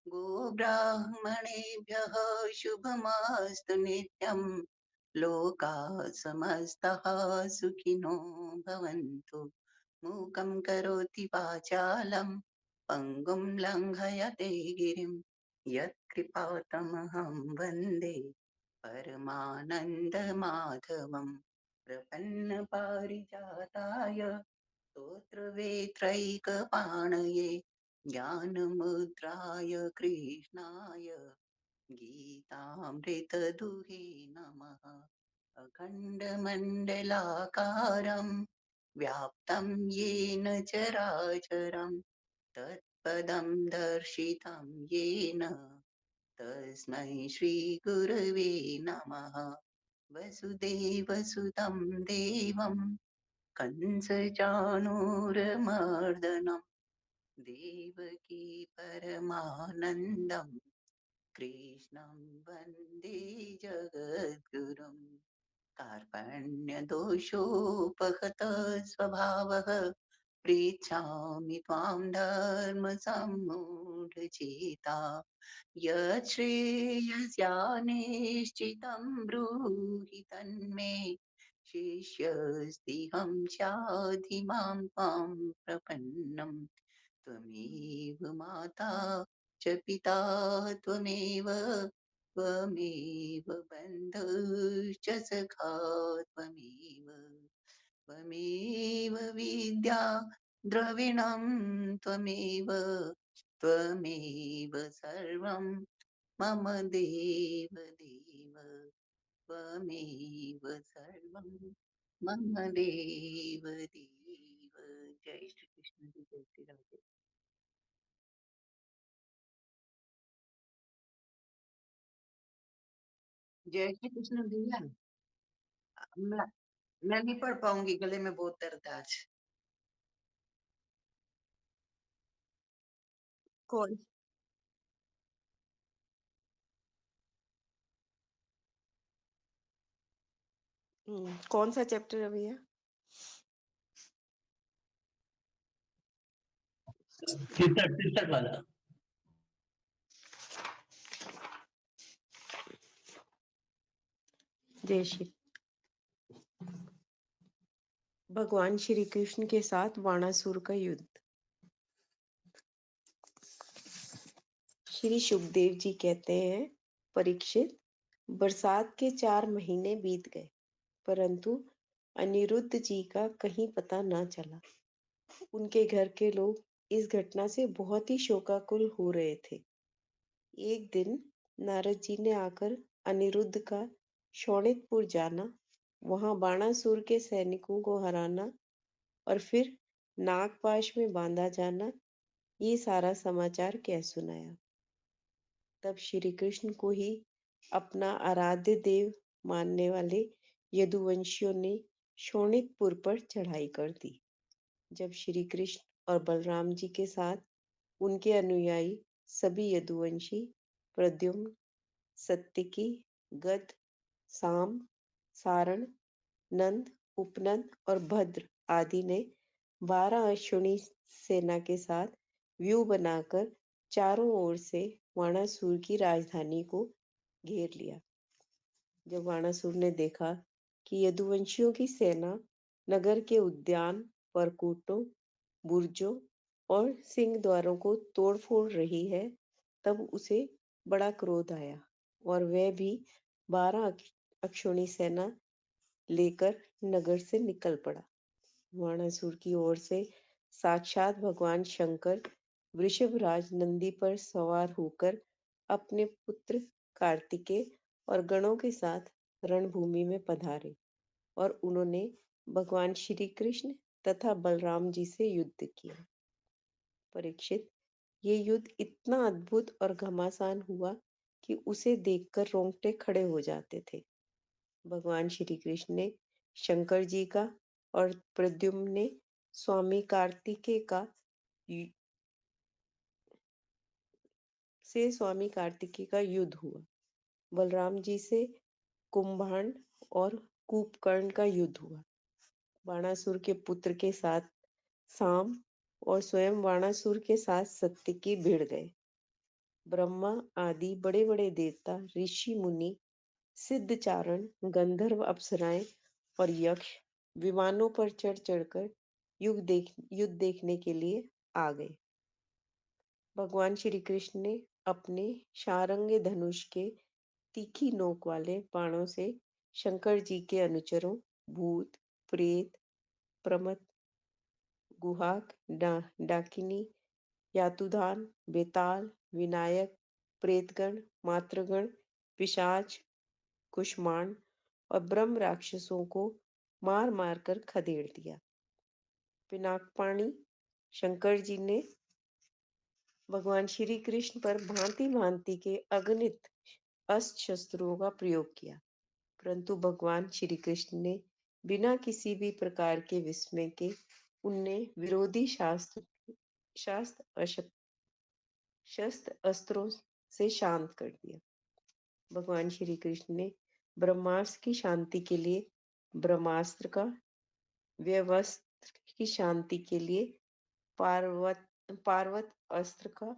गोब्राह्मणेभ्यः शुभमस्तु नित्यम्। लोकाः समस्तः सुखिनो भवन्तु। मूकं करोति वाचालं पङ्गुं लङ्घयते गिरिं। यत्कृपातमहं वन्दे परमानन्दमाधवम्। प्रपन्नपारिजाताय स्तोत्रवेत्रैकपाणये ज्ञानमुद्राय कृष्णाय गीतामृतदुहे नमः। अखण्डमण्डलाकारं व्याप्तं येन चराचरं तत्पदं दर्शितं येन तस्मै श्रीगुरवे नमः। वसुदेवसुतं देवं कंसचाणूरमर्दनं देवकी परमानन्दं कृष्णं वन्दे जगद्गुरुम्। कार्पण्यदोषोपहतः स्वभावः पृच्छामि त्वां धर्मसम्मूढचेता यच्छ्रेयस्यानिश्चितं ब्रूहि तन्मे। शिष्यस्तेऽहं चाधिमां त्वां प्रपन्नम्। त्वमेव माता च पिता त्वमेव त्वमेव बन्धुश्च सखा त्वमेव त्वमेव विद्या द्रविणं त्वमेव त्वमेव सर्वं मम देव देव त्वमेव सर्वं मम देव देव। जय श्री कृष्ण जी, जय श्री राधे। जय श्री कृष्ण भैया। मैं मैं नहीं पढ़ पाऊंगी, गले में बहुत दर्द है आज। कौन कौन सा चैप्टर है भैया? तिरसठ तिरसठ वाला। जय श्री भगवान श्री कृष्ण के साथ वाणासुर का युद्ध। श्री सुखदेव जी कहते हैं, परीक्षित, बरसात के 4 महीने बीत गए, परंतु अनिरुद्ध जी का कहीं पता न चला। उनके घर के लोग इस घटना से बहुत ही शोकाकुल हो रहे थे। एक दिन नारद जी ने आकर अनिरुद्ध का शोणितपुर जाना, वहां बाणासुर के सैनिकों को हराना और फिर नागपाश में बांधा जाना, ये सारा समाचार कह सुनाया। तब श्री कृष्ण को ही अपना आराध्य देव मानने वाले यदुवंशियों ने शोणितपुर पर चढ़ाई कर दी। जब श्री कृष्ण और बलराम जी के साथ उनके अनुयायी सभी यदुवंशी प्रद्युम्न, सत्तिकी, गद, साम, सारण, नंद, उपनंद और भद्र आदि ने 12 अश्विनी सेना के साथ व्यूह बनाकर चारों ओर से वाणासुर की राजधानी को घेर लिया। जब वाणासुर ने देखा कि यदुवंशियों की सेना नगर के उद्यान, परकोटों, बुर्जों और सिंह द्वारों को तोड़-फोड़ रही है, तब उसे बड़ा क्रोध आया और वह भी 12 अक्षौणी सेना लेकर नगर से निकल पड़ा। वाणासुर की ओर से साक्षात भगवान शंकर वृषभराज नंदी पर सवार होकर अपने पुत्र कार्तिकेय और गणों के साथ रणभूमि में पधारे और उन्होंने भगवान श्री कृष्ण तथा बलराम जी से युद्ध किया। परीक्षित, ये युद्ध इतना अद्भुत और घमासान हुआ कि उसे देखकर रोंगटे खड़े हो जाते थे। भगवान श्री कृष्ण ने शंकर जी का और प्रद्युम्न ने स्वामी कार्तिकेय का स्वामी कार्तिकेय का युद्ध हुआ। बलराम जी से कुंभकर्ण और कूपकर्ण का युद्ध हुआ। बाणासुर के पुत्र के साथ साम और स्वयं बाणासुर के साथ सत्तिकी भिड़ गए। ब्रह्मा आदि बड़े बड़े देवता, ऋषि मुनि, सिद्ध चारण, गंधर्व, अप्सराएं और यक्ष विमानों पर चढ़ चढ़कर युद्ध देखने के लिए आ गए। भगवान श्री कृष्ण ने अपने शारंग धनुष के तीखी नोक वाले बाणों से शंकर जी के अनुचरों भूत, प्रेत, प्रमथ, गुहाक, डाकिनी, यातुधान, बेताल, विनायक, प्रेतगण, मातृगण, पिशाच, कुष्मांड और ब्रह्म राक्षसों को मार मार कर खदेड़ दिया। पिनाकपाणी शंकर जी ने भगवान श्री कृष्ण पर भांति भांति के अगणित अस्त्र शस्त्रों का प्रयोग किया, परंतु भगवान श्री कृष्ण ने बिना किसी भी प्रकार के विस्मय के उन्हें विरोधी शास्त्र शस्त्र अस्त्रों से शांत कर दिया। भगवान श्री कृष्ण ने ब्रह्मास्त्र की शांति के लिए ब्रह्मास्त्र का, व्यवस्त्र की शांति के लिए पार्वत अस्त्र का,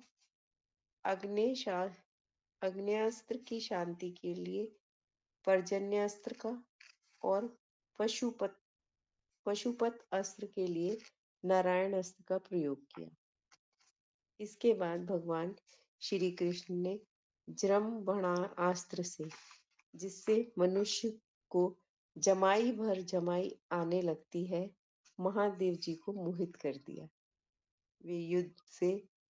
आग्नेयास्त्र की शांति के लिए पर्जन्यास्त्र का और पशुपत पशुपत अस्त्र के लिए नारायण अस्त्र का प्रयोग किया। इसके बाद भगवान श्री कृष्ण ने जृंभणा अस्त्र से, जिससे मनुष्य को जमाई भर जमाई आने लगती है, महादेव जी को मोहित कर दिया। वे युद्ध से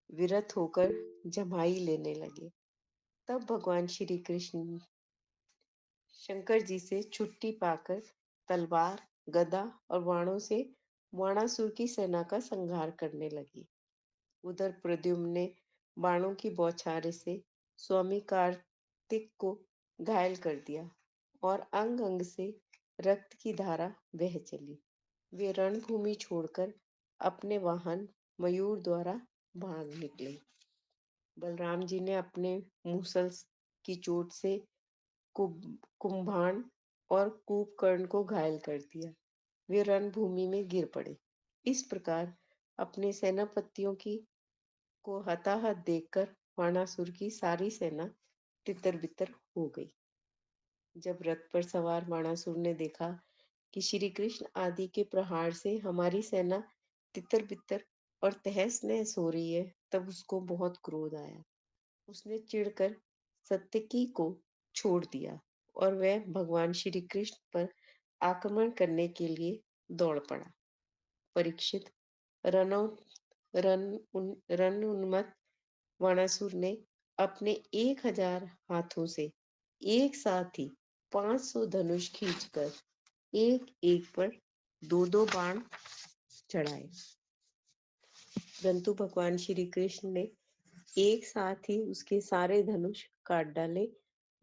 विरत होकर जमाई लेने लगे। तब भगवान श्री कृष्ण शंकर जी से छुट्टी पाकर तलवार, गदा और बाणों से वाणासुर की सेना का संहार करने लगे। उधर प्रद्युम्न ने बाणों की बौछारें से स्वामी कार्तिक को घायल कर दिया और अंग अंग से रक्त की धारा बह चली। वे रणभूमि छोड़कर अपने वाहन मयूर द्वारा भाग निकले। बलराम जी ने अपने मूसल की चोट से कुंभांड और कुंभकर्ण को घायल कर दिया। वे रणभूमि में गिर पड़े। इस प्रकार अपने सेनापतियों की को हताहत देखकर बाणासुर की सारी सेना तितर बितर हो गई। जब रथ पर सवार बाणासुर ने देखा कि श्री कृष्ण आदि के प्रहार से हमारी सेना तितर बितर और तहस नहस हो रही है, तब उसको बहुत क्रोध आया। उसने चिढ़कर सत्यकी को छोड़ दिया और वह भगवान श्री कृष्ण पर आक्रमण करने के लिए दौड़ पड़ा। परीक्षित, रनो रण उन्मत्त बाणासुर ने अपने 1000 हाथों से एक साथ ही 500 धनुष खींचकर एक एक पर दो दो बाण चढ़ाए, परंतु भगवान श्री कृष्ण ने एक साथ ही उसके सारे धनुष काट डाले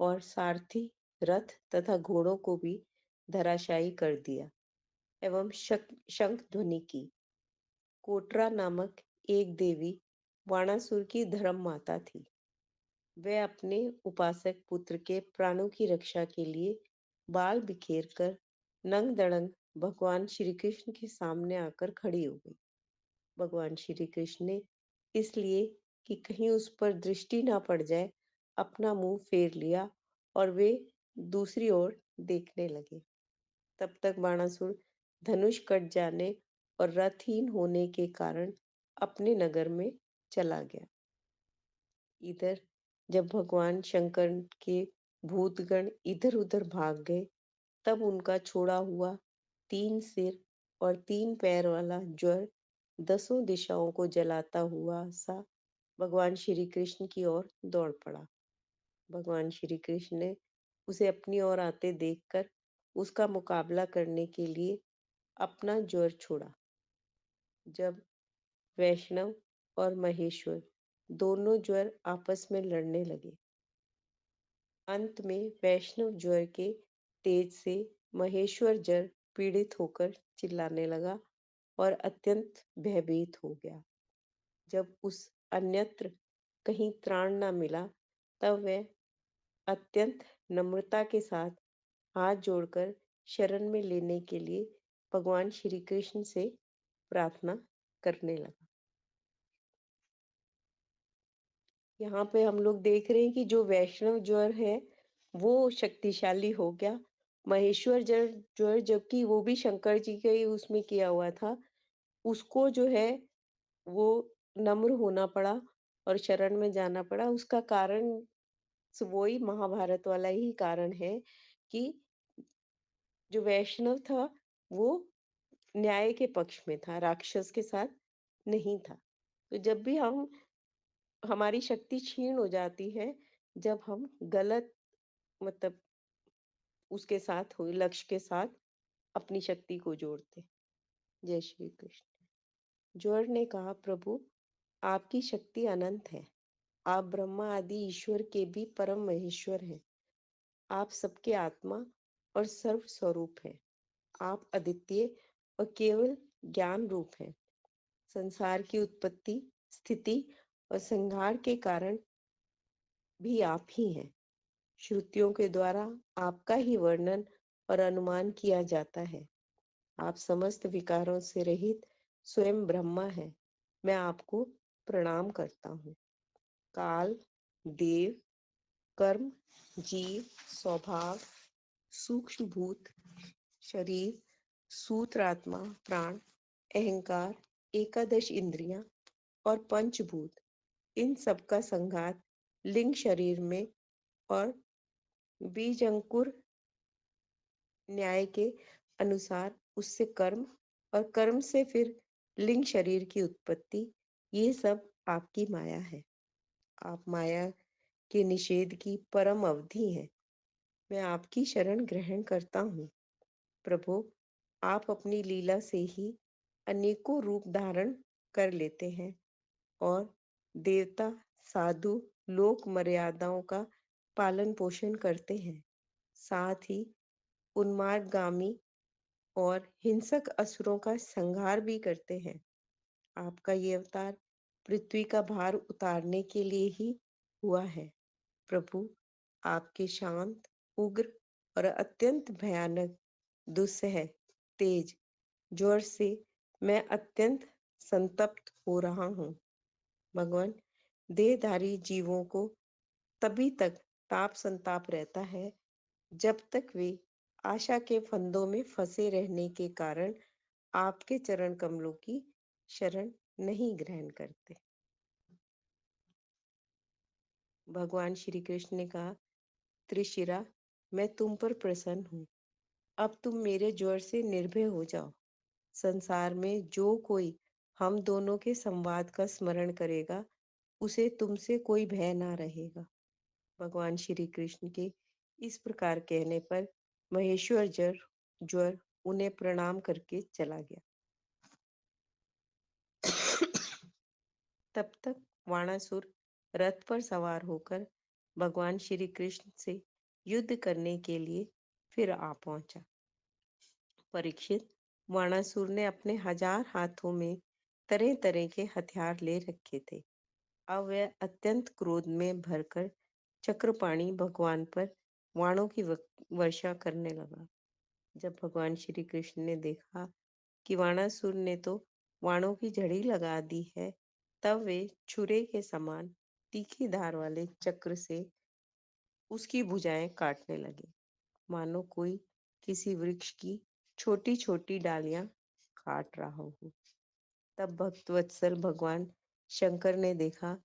और सारथी, रथ तथा घोड़ों को भी धराशायी कर दिया एवं शंख ध्वनि की। कोटरा नामक एक देवी बाणासुर की धर्म माता थी। वह अपने उपासक पुत्र के प्राणों की रक्षा के लिए बाल बिखेर कर नंग दड़ंग भगवान श्री कृष्ण के सामने आकर खड़ी हो गई। भगवान श्री कृष्ण ने इसलिए कि कहीं उस पर दृष्टि ना पड़ जाए, अपना मुंह फेर लिया और वे दूसरी ओर देखने लगे। तब तक बाणासुर धनुष कट जाने और रथहीन होने के कारण अपने नगर में चला गया। इधर जब भगवान शंकर के भूतगण इधर उधर भाग गए, तब उनका छोड़ा हुआ 3 सिर और 3 पैर वाला ज्वर 10 दिशाओं को जलाता हुआ सा भगवान श्री कृष्ण की ओर दौड़ पड़ा। भगवान श्री कृष्ण ने उसे अपनी ओर आते देखकर उसका मुकाबला करने के लिए अपना ज्वर छोड़ा। जब वैष्णव और महेश्वर दोनों ज्वर आपस में लड़ने लगे, अंत में वैष्णव ज्वर के तेज से महेश्वर जर पीड़ित होकर चिल्लाने लगा और अत्यंत भयभीत हो गया। जब उस अन्यत्र कहीं त्राण न मिला, तब वह अत्यंत नम्रता के साथ हाथ जोड़कर शरण में लेने के लिए भगवान श्री कृष्ण से प्रार्थना करने लगा। यहाँ पे हम लोग देख रहे हैं कि जो वैष्णव ज्वर है वो शक्तिशाली हो गया। महेश्वर ज्वर जबकि वो भी शंकर जी के ही उसमें किया हुआ था, उसको जो है वो नम्र होना पड़ा और शरण में जाना पड़ा। उसका कारण वही महाभारत वाला ही कारण है कि जो वैष्णव था वो न्याय के पक्ष में था, राक्षस के साथ नहीं था। तो जब भी हमारी शक्ति क्षीण हो जाती है, जब हम गलत मतलब उसके साथ हुए लक्ष्य के साथ अपनी शक्ति को जोड़ते। जय श्री कृष्ण। ज्वर ने कहा, प्रभु आपकी शक्ति अनंत है। आप ब्रह्मा आदि ईश्वर के भी परम महेश्वर हैं। आप सबके आत्मा और सर्व स्वरूप हैं। आप अद्वितीय और केवल ज्ञान रूप हैं। संसार की उत्पत्ति, स्थिति और संहार के कारण भी आप ही हैं। श्रुतियों के द्वारा आपका ही वर्णन और अनुमान किया जाता है। आप समस्त विकारों से रहित स्वयं ब्रह्मा हैं। मैं आपको प्रणाम करता हूँ। काल, देव, कर्म, जीव, स्वभाव, सूक्ष्म भूत, शरीर, सूत्रात्मा, प्राण, अहंकार, एकादश इंद्रियां और पंचभूत, इन सब का संघात लिंग शरीर में और बीज अंकुर न्याय के अनुसार उससे कर्म और कर्म से फिर लिंग शरीर की उत्पत्ति, ये सब आपकी माया है। आप माया के निषेध की परम अवधि हैं। मैं आपकी शरण ग्रहण करता हूँ। प्रभु, आप अपनी लीला से ही अनेकों रूप धारण कर लेते हैं और देवता, साधु, लोक मर्यादाओं का पालन पोषण करते हैं। साथ ही उन्मार्गगामी और हिंसक असुरों का संहार भी करते हैं। आपका ये अवतार पृथ्वी का भार उतारने के लिए ही हुआ है। प्रभु, आपके शांत, उग्र और अत्यंत भयानक, दुस्सह, तेज ज्वर से मैं अत्यंत संतप्त हो रहा हूँ। भगवान, देहधारी जीवों को तभी तक ताप संताप रहता है जब तक वे आशा के फंदों में फंसे रहने के कारण आपके चरण कमलों की शरण नहीं ग्रहण करते। भगवान श्री कृष्ण ने कहा, त्रिशिरा, मैं तुम पर प्रसन्न हूँ। अब तुम मेरे ज्वर से निर्भय हो जाओ। संसार में जो कोई हम दोनों के संवाद का स्मरण करेगा, उसे तुमसे कोई भय ना रहेगा। भगवान श्री कृष्ण के इस प्रकार कहने पर महेश्वर ज्वर उन्हें प्रणाम करके चला गया। तब तक वाणासुर रथ पर सवार होकर भगवान श्री कृष्ण से युद्ध करने के लिए फिर आ पहुंचा। परीक्षित, वाणासुर ने अपने 1000 हाथों में तरह तरह के हथियार ले रखे थे। अब वह अत्यंत क्रोध में भरकर चक्रपाणि भगवान पर वाणों की वर्षा करने लगा। जब भगवान श्री कृष्ण ने देखा कि वाणासुर ने तो वाणों की झड़ी लगा दी है, तब वे छुरे के समान तीखी धार वाले चक्र से उसकी भुजाएं काटने लगे, मानो कोई किसी वृक्ष की छोटी छोटी डालियां काट रहा हो। तब भक्तवत्सल भगवान शंकर ने देखा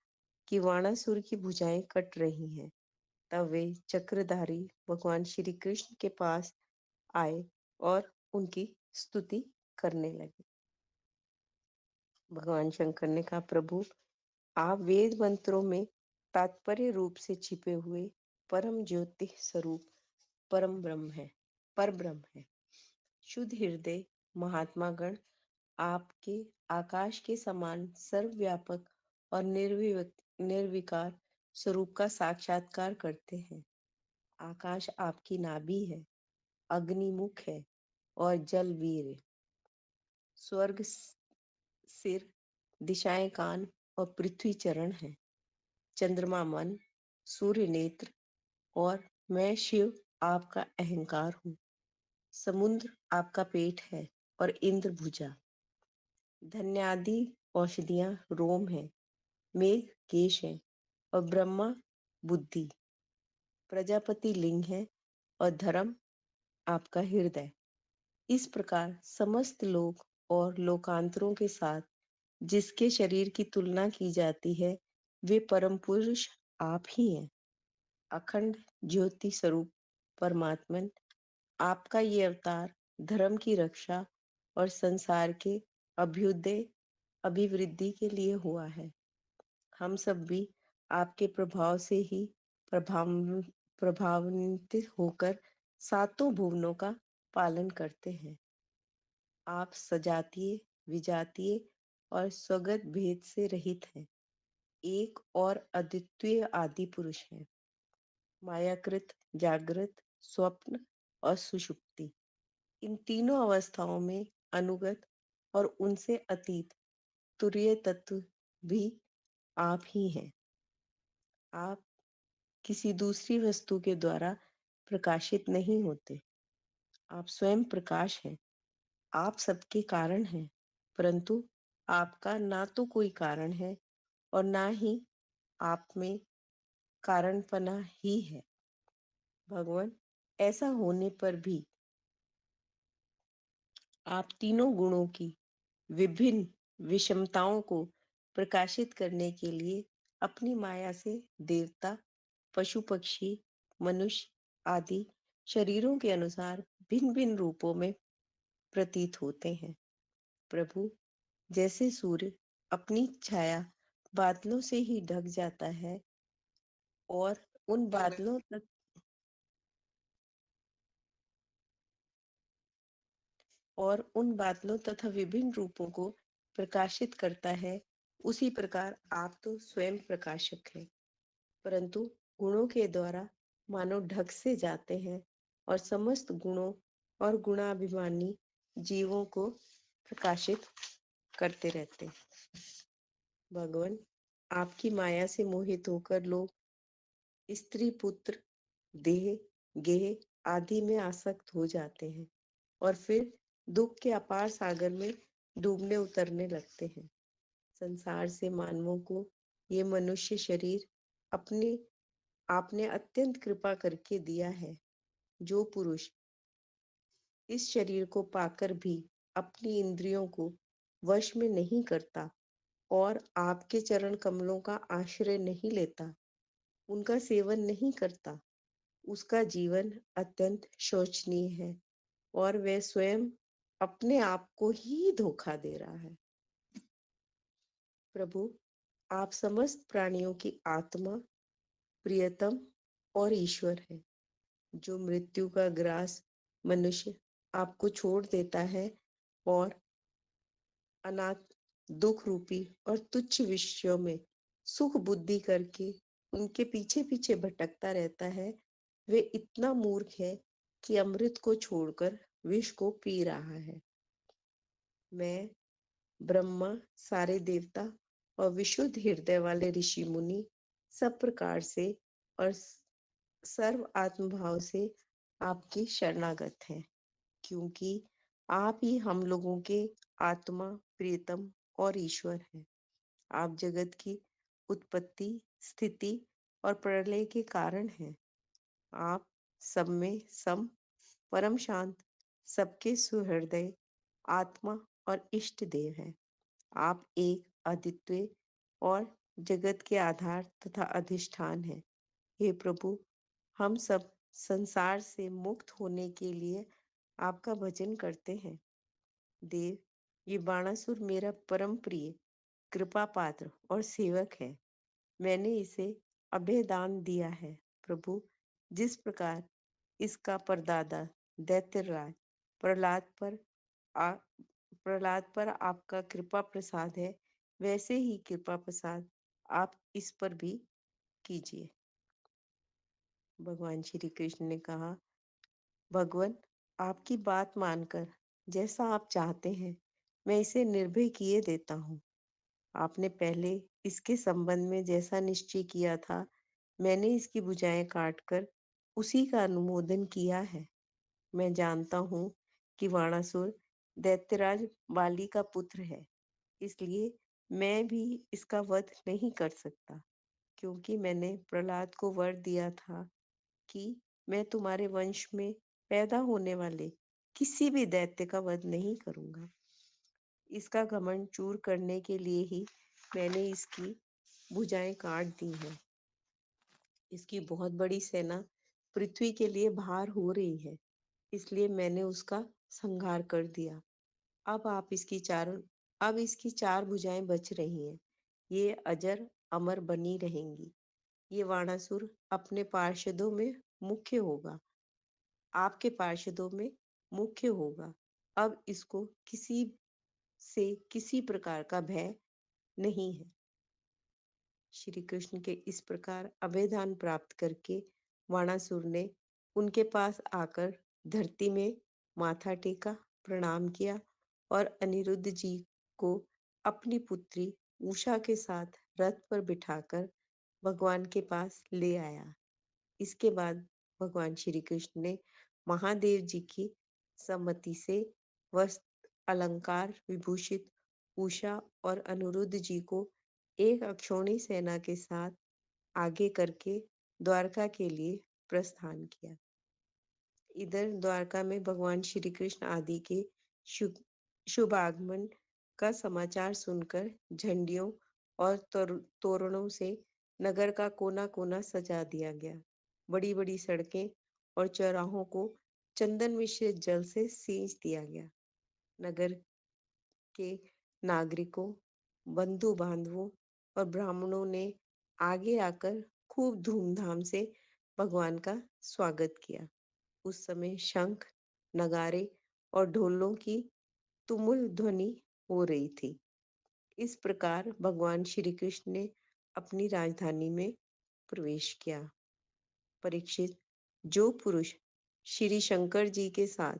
कि वाणासुर की भुजाएं कट रही हैं। तब वे चक्रधारी भगवान श्री कृष्ण के पास आए और उनकी स्तुति करने लगे। भगवान शंकर ने कहा, प्रभु, आप वेद मंत्रों में तात्पर्य रूप से छिपे हुए परम ज्योति स्वरूप परम ब्रह्म है, पर ब्रह्म है। शुद्ध हृदय महात्मा गण आपके आकाश के समान सर्वव्यापक और निर्विकार स्वरूप का साक्षात्कार करते हैं। आकाश आपकी नाभि है, अग्निमुख है और जल वीर। स्वर्ग सिर, दिशाएं कान और पृथ्वी चरण है। चंद्रमा मन, सूर्य नेत्र और मैं शिव आपका अहंकार हूँ। समुद्र आपका पेट है और इंद्र भुजा। धन्यादि औषधियां रोम है, मेघ केश है और ब्रह्मा बुद्धि, प्रजापति लिंग है और धर्म आपका हृदय। इस प्रकार समस्त लोक और लोकांतरों के साथ जिसके शरीर की तुलना की जाती है, वे परम पुरुष आप ही हैं। अखंड ज्योति स्वरूप परमात्मन, आपका ये अवतार धर्म की रक्षा और संसार के अभ्युदय अभिवृद्धि के लिए हुआ है। हम सब भी आपके प्रभाव से ही प्रभाव प्रभावान्वित होकर सातों भुवनों का पालन करते हैं। आप सजातीय, विजातीय और स्वगत भेद से रहित हैं। एक और अद्वितीय आदि पुरुष हैं। मायाकृत, जागृत, स्वप्न और सुषुप्ति, इन तीनों अवस्थाओं में अनुगत और उनसे अतीत तुरीय तत्व भी आप ही हैं। आप किसी दूसरी वस्तु के द्वारा प्रकाशित नहीं होते। आप स्वयं प्रकाश हैं। आप सबके कारण हैं, परंतु आपका ना तो कोई कारण है और ना ही आप में कारणपना ही है। भगवान, ऐसा होने पर भी आप तीनों गुणों की विभिन्न विषमताओं को प्रकाशित करने के लिए अपनी माया से देवता, पशु पक्षी, मनुष्य आदि शरीरों के अनुसार भिन्न भिन्न रूपों में प्रतीत होते हैं। प्रभु, जैसे सूर्य अपनी छाया बादलों से ही ढक जाता है और उन बादलों तक तथा विभिन्न रूपों को प्रकाशित करता है, उसी प्रकार आप तो स्वयं प्रकाशक हैं, परंतु गुणों के द्वारा मानो ढक से जाते हैं और समस्त गुणों और गुणाभिमानी जीवों को प्रकाशित करते रहते हैं। भगवान, आपकी माया से मोहित होकर लोग स्त्री, पुत्र, देह, गेह आदि में आसक्त हो जाते हैं और फिर दुख के अपार सागर में डूबने उतरने लगते हैं। संसार से मानवों को ये मनुष्य शरीर अपने आपने अत्यंत कृपा करके दिया है। जो पुरुष इस शरीर को पाकर भी अपनी इंद्रियों को वश में नहीं करता और आपके चरण कमलों का आश्रय नहीं लेता, उनका सेवन नहीं करता, उसका जीवन अत्यंत शोचनीय है और वह स्वयं अपने आप को ही धोखा दे रहा है। प्रभु, आप समस्त प्राणियों की आत्मा, प्रियतम और ईश्वर है। जो मृत्यु का ग्रास मनुष्य आपको छोड़ देता है और अनाथ दुख रूपी और तुच्छ विषयों में सुख बुद्धि करके उनके पीछे पीछे भटकता रहता है, वे इतना मूर्ख है कि अमृत को छोड़कर विष को पी रहा है। मैं, ब्रह्मा, सारे देवता और विशुद्ध हृदय वाले ऋषि मुनि सब प्रकार से और सर्व आत्मभाव से आपके शरणागत हैं, क्योंकि आप ही हम लोगों के आत्मा, प्रियतम और ईश्वर हैं। आप जगत की उत्पत्ति, स्थिति और प्रलय के कारण हैं। आप सब में सम, परम शांत, सबके सुहृदय, आत्मा और इष्ट देव हैं। आप एक अद्वितीय और जगत के आधार तथा अधिष्ठान हैं। हे प्रभु, हम सब संसार से मुक्त होने के लिए आपका भजन करते हैं। देव, ये बाणासुर मेरा परम प्रिय, कृपा पात्र और सेवक है। मैंने इसे अभय दान दिया है। प्रभु, जिस प्रकार इसका परदादा दैत्यराज प्रहलाद पर आ, प्रहलाद पर आपका कृपा प्रसाद है, वैसे ही कृपा प्रसाद आप इस पर भी कीजिए। भगवान श्री कृष्ण ने कहा, भगवान, आपकी बात मानकर जैसा आप चाहते हैं, मैं इसे निर्भय किए देता हूँ। आपने पहले इसके संबंध में जैसा निश्चय किया था, मैंने इसकी भुजाएं काटकर उसी का अनुमोदन किया है। मैं जानता हूँ कि वाणासुर दैत्यराज बाली का पुत्र है, इसलिए मैं भी इसका वध नहीं कर सकता, क्योंकि मैंने प्रहलाद को वर दिया था कि मैं तुम्हारे वंश में पैदा होने वाले किसी भी दैत्य का वध नहीं करूंगा। इसका घमंड चूर करने के लिए ही मैंने इसकी भुजाएं काट दी हैं। इसकी बहुत बड़ी सेना पृथ्वी के लिए भार हो रही है, इसलिए मैंने उसका संहार कर दिया। अब इसकी चार भुजाएं बच रही हैं। ये अजर अमर बनी रहेंगी। ये वाणासुर अपने पार्षदों में मुख्य होगा, आपके पार्षदों में मुख्य होगा। अब इसको किसी प्रकार का भय नहीं है। श्री कृष्ण के इस प्रकार अभयदान प्राप्त करके वाणासुर ने उनके पास आकर धरती में माथा टेका, प्रणाम किया और अनिरुद्ध जी को अपनी पुत्री उषा के साथ रथ पर बिठाकर भगवान के पास ले आया। इसके बाद भगवान श्री कृष्ण ने महादेव जी की सम्मति से वस्त्र अलंकार विभूषित उषा और अनिरुद्ध जी को एक अक्षौणी सेना के साथ आगे करके द्वारका के लिए प्रस्थान किया। इधर द्वारका में भगवान श्री कृष्ण आदि के शुभ शुभ आगमन का समाचार सुनकर झंडियों और तोरणों से नगर का कोना कोना सजा दिया गया। बड़ी बड़ी सड़कें और चौराहों को चंदन मिश्रित जल से सींच दिया गया। नगर के नागरिकों, बंधु बांधवों और ब्राह्मणों ने आगे आकर खूब धूमधाम से भगवान का स्वागत किया। उस समय शंख, नगारे और ढोलों की तुमुल ध्वनि हो रही थी। इस प्रकार भगवान श्री कृष्ण ने अपनी राजधानी में प्रवेश किया। परीक्षित, जो पुरुष श्री शंकर जी के साथ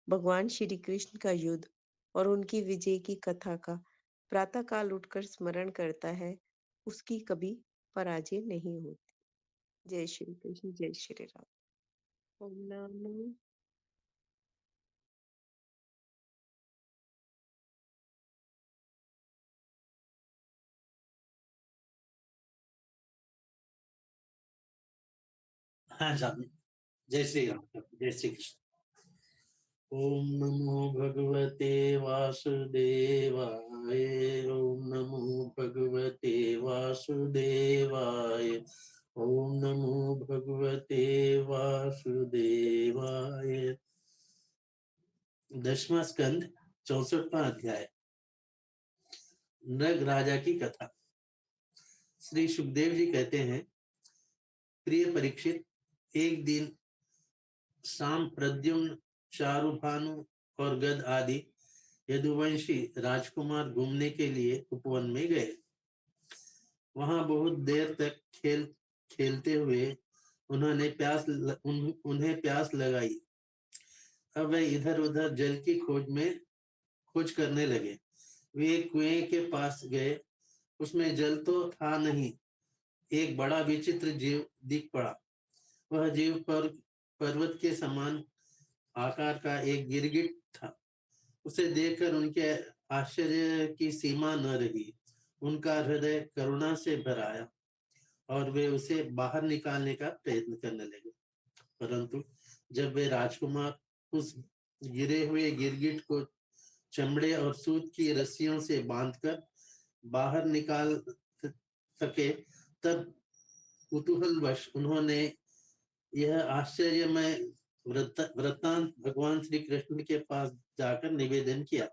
भगवान श्री कृष्ण का युद्ध और उनकी विजय की कथा का प्रातःकाल उठकर स्मरण करता है, उसकी कभी पराजय नहीं होती। जय श्री कृष्ण, जय श्री राम। ओम नमो हाँ साहब। जय श्री राम, जय श्री कृष्ण। ओम नमो भगवते वासुदेवाय। ओम नमो भगवते वासुदेवाय। ओम नमो भगवते वासुदेवाय। 10वां स्कंद 64वां अध्याय। नग राजा की कथा। श्री सुखदेव जी कहते हैं, प्रिय परीक्षित, एक दिन शाम प्रद्युम्न, चारुभानु और गद आदि यदुवंशी राजकुमार घूमने के लिए उपवन में गए। वहां बहुत देर तक खेलते हुए उन्हें प्यास लगाई। अब वे इधर उधर जल की खोज करने लगे। वे एक कुएं के पास गए। उसमें जल तो था नहीं। एक बड़ा विचित्र जीव दिख पड़ा। वह जीव पर्वत के समान आकार का एक गिरगिट था। उसे देखकर उनके आश्चर्य की सीमा न रही। उनका हृदय करुणा से भर आया और वे उसे बाहर निकालने का प्रयत्न करने लगे। परंतु जब वे राजकुमार उस गिरे हुए गिरगिट को चमड़े और सूत की रस्सियों से बांधकर बाहर निकाल सके, तब कुतूहलवश उन्होंने यह आश्चर्यमय वृत्तांत भगवान श्री कृष्ण के पास जाकर निवेदन किया।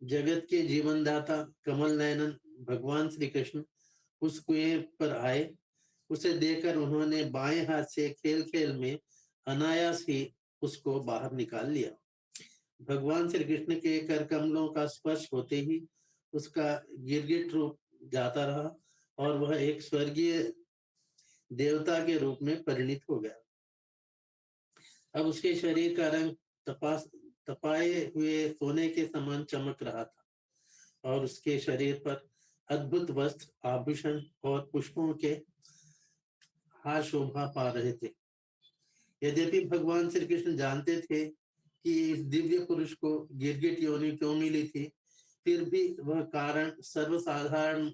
जगत के जीवनदाता कमल नयन भगवान श्री कृष्ण उस कुएं पर आए। उसे देखकर उन्होंने बाएं हाथ से खेल खेल में अनायास ही उसको बाहर निकाल लिया। भगवान श्री कृष्ण के कर कमलों का स्पर्श होते ही उसका गिरगिट रूप जाता रहा और वह एक स्वर्गीय देवता के रूप में परिणित हो गया। अब उसके शरीर का रंग तपाए हुए सोने के समान चमक रहा था और उसके शरीर पर अद्भुत वस्त्र, आभूषण और पुष्पों के हार शोभा पा रहे थे। यद्यपि भगवान श्री कृष्ण जानते थे कि इस दिव्य पुरुष को गिरगिट योनि क्यों मिली थी, फिर भी वह कारण सर्वसाधारण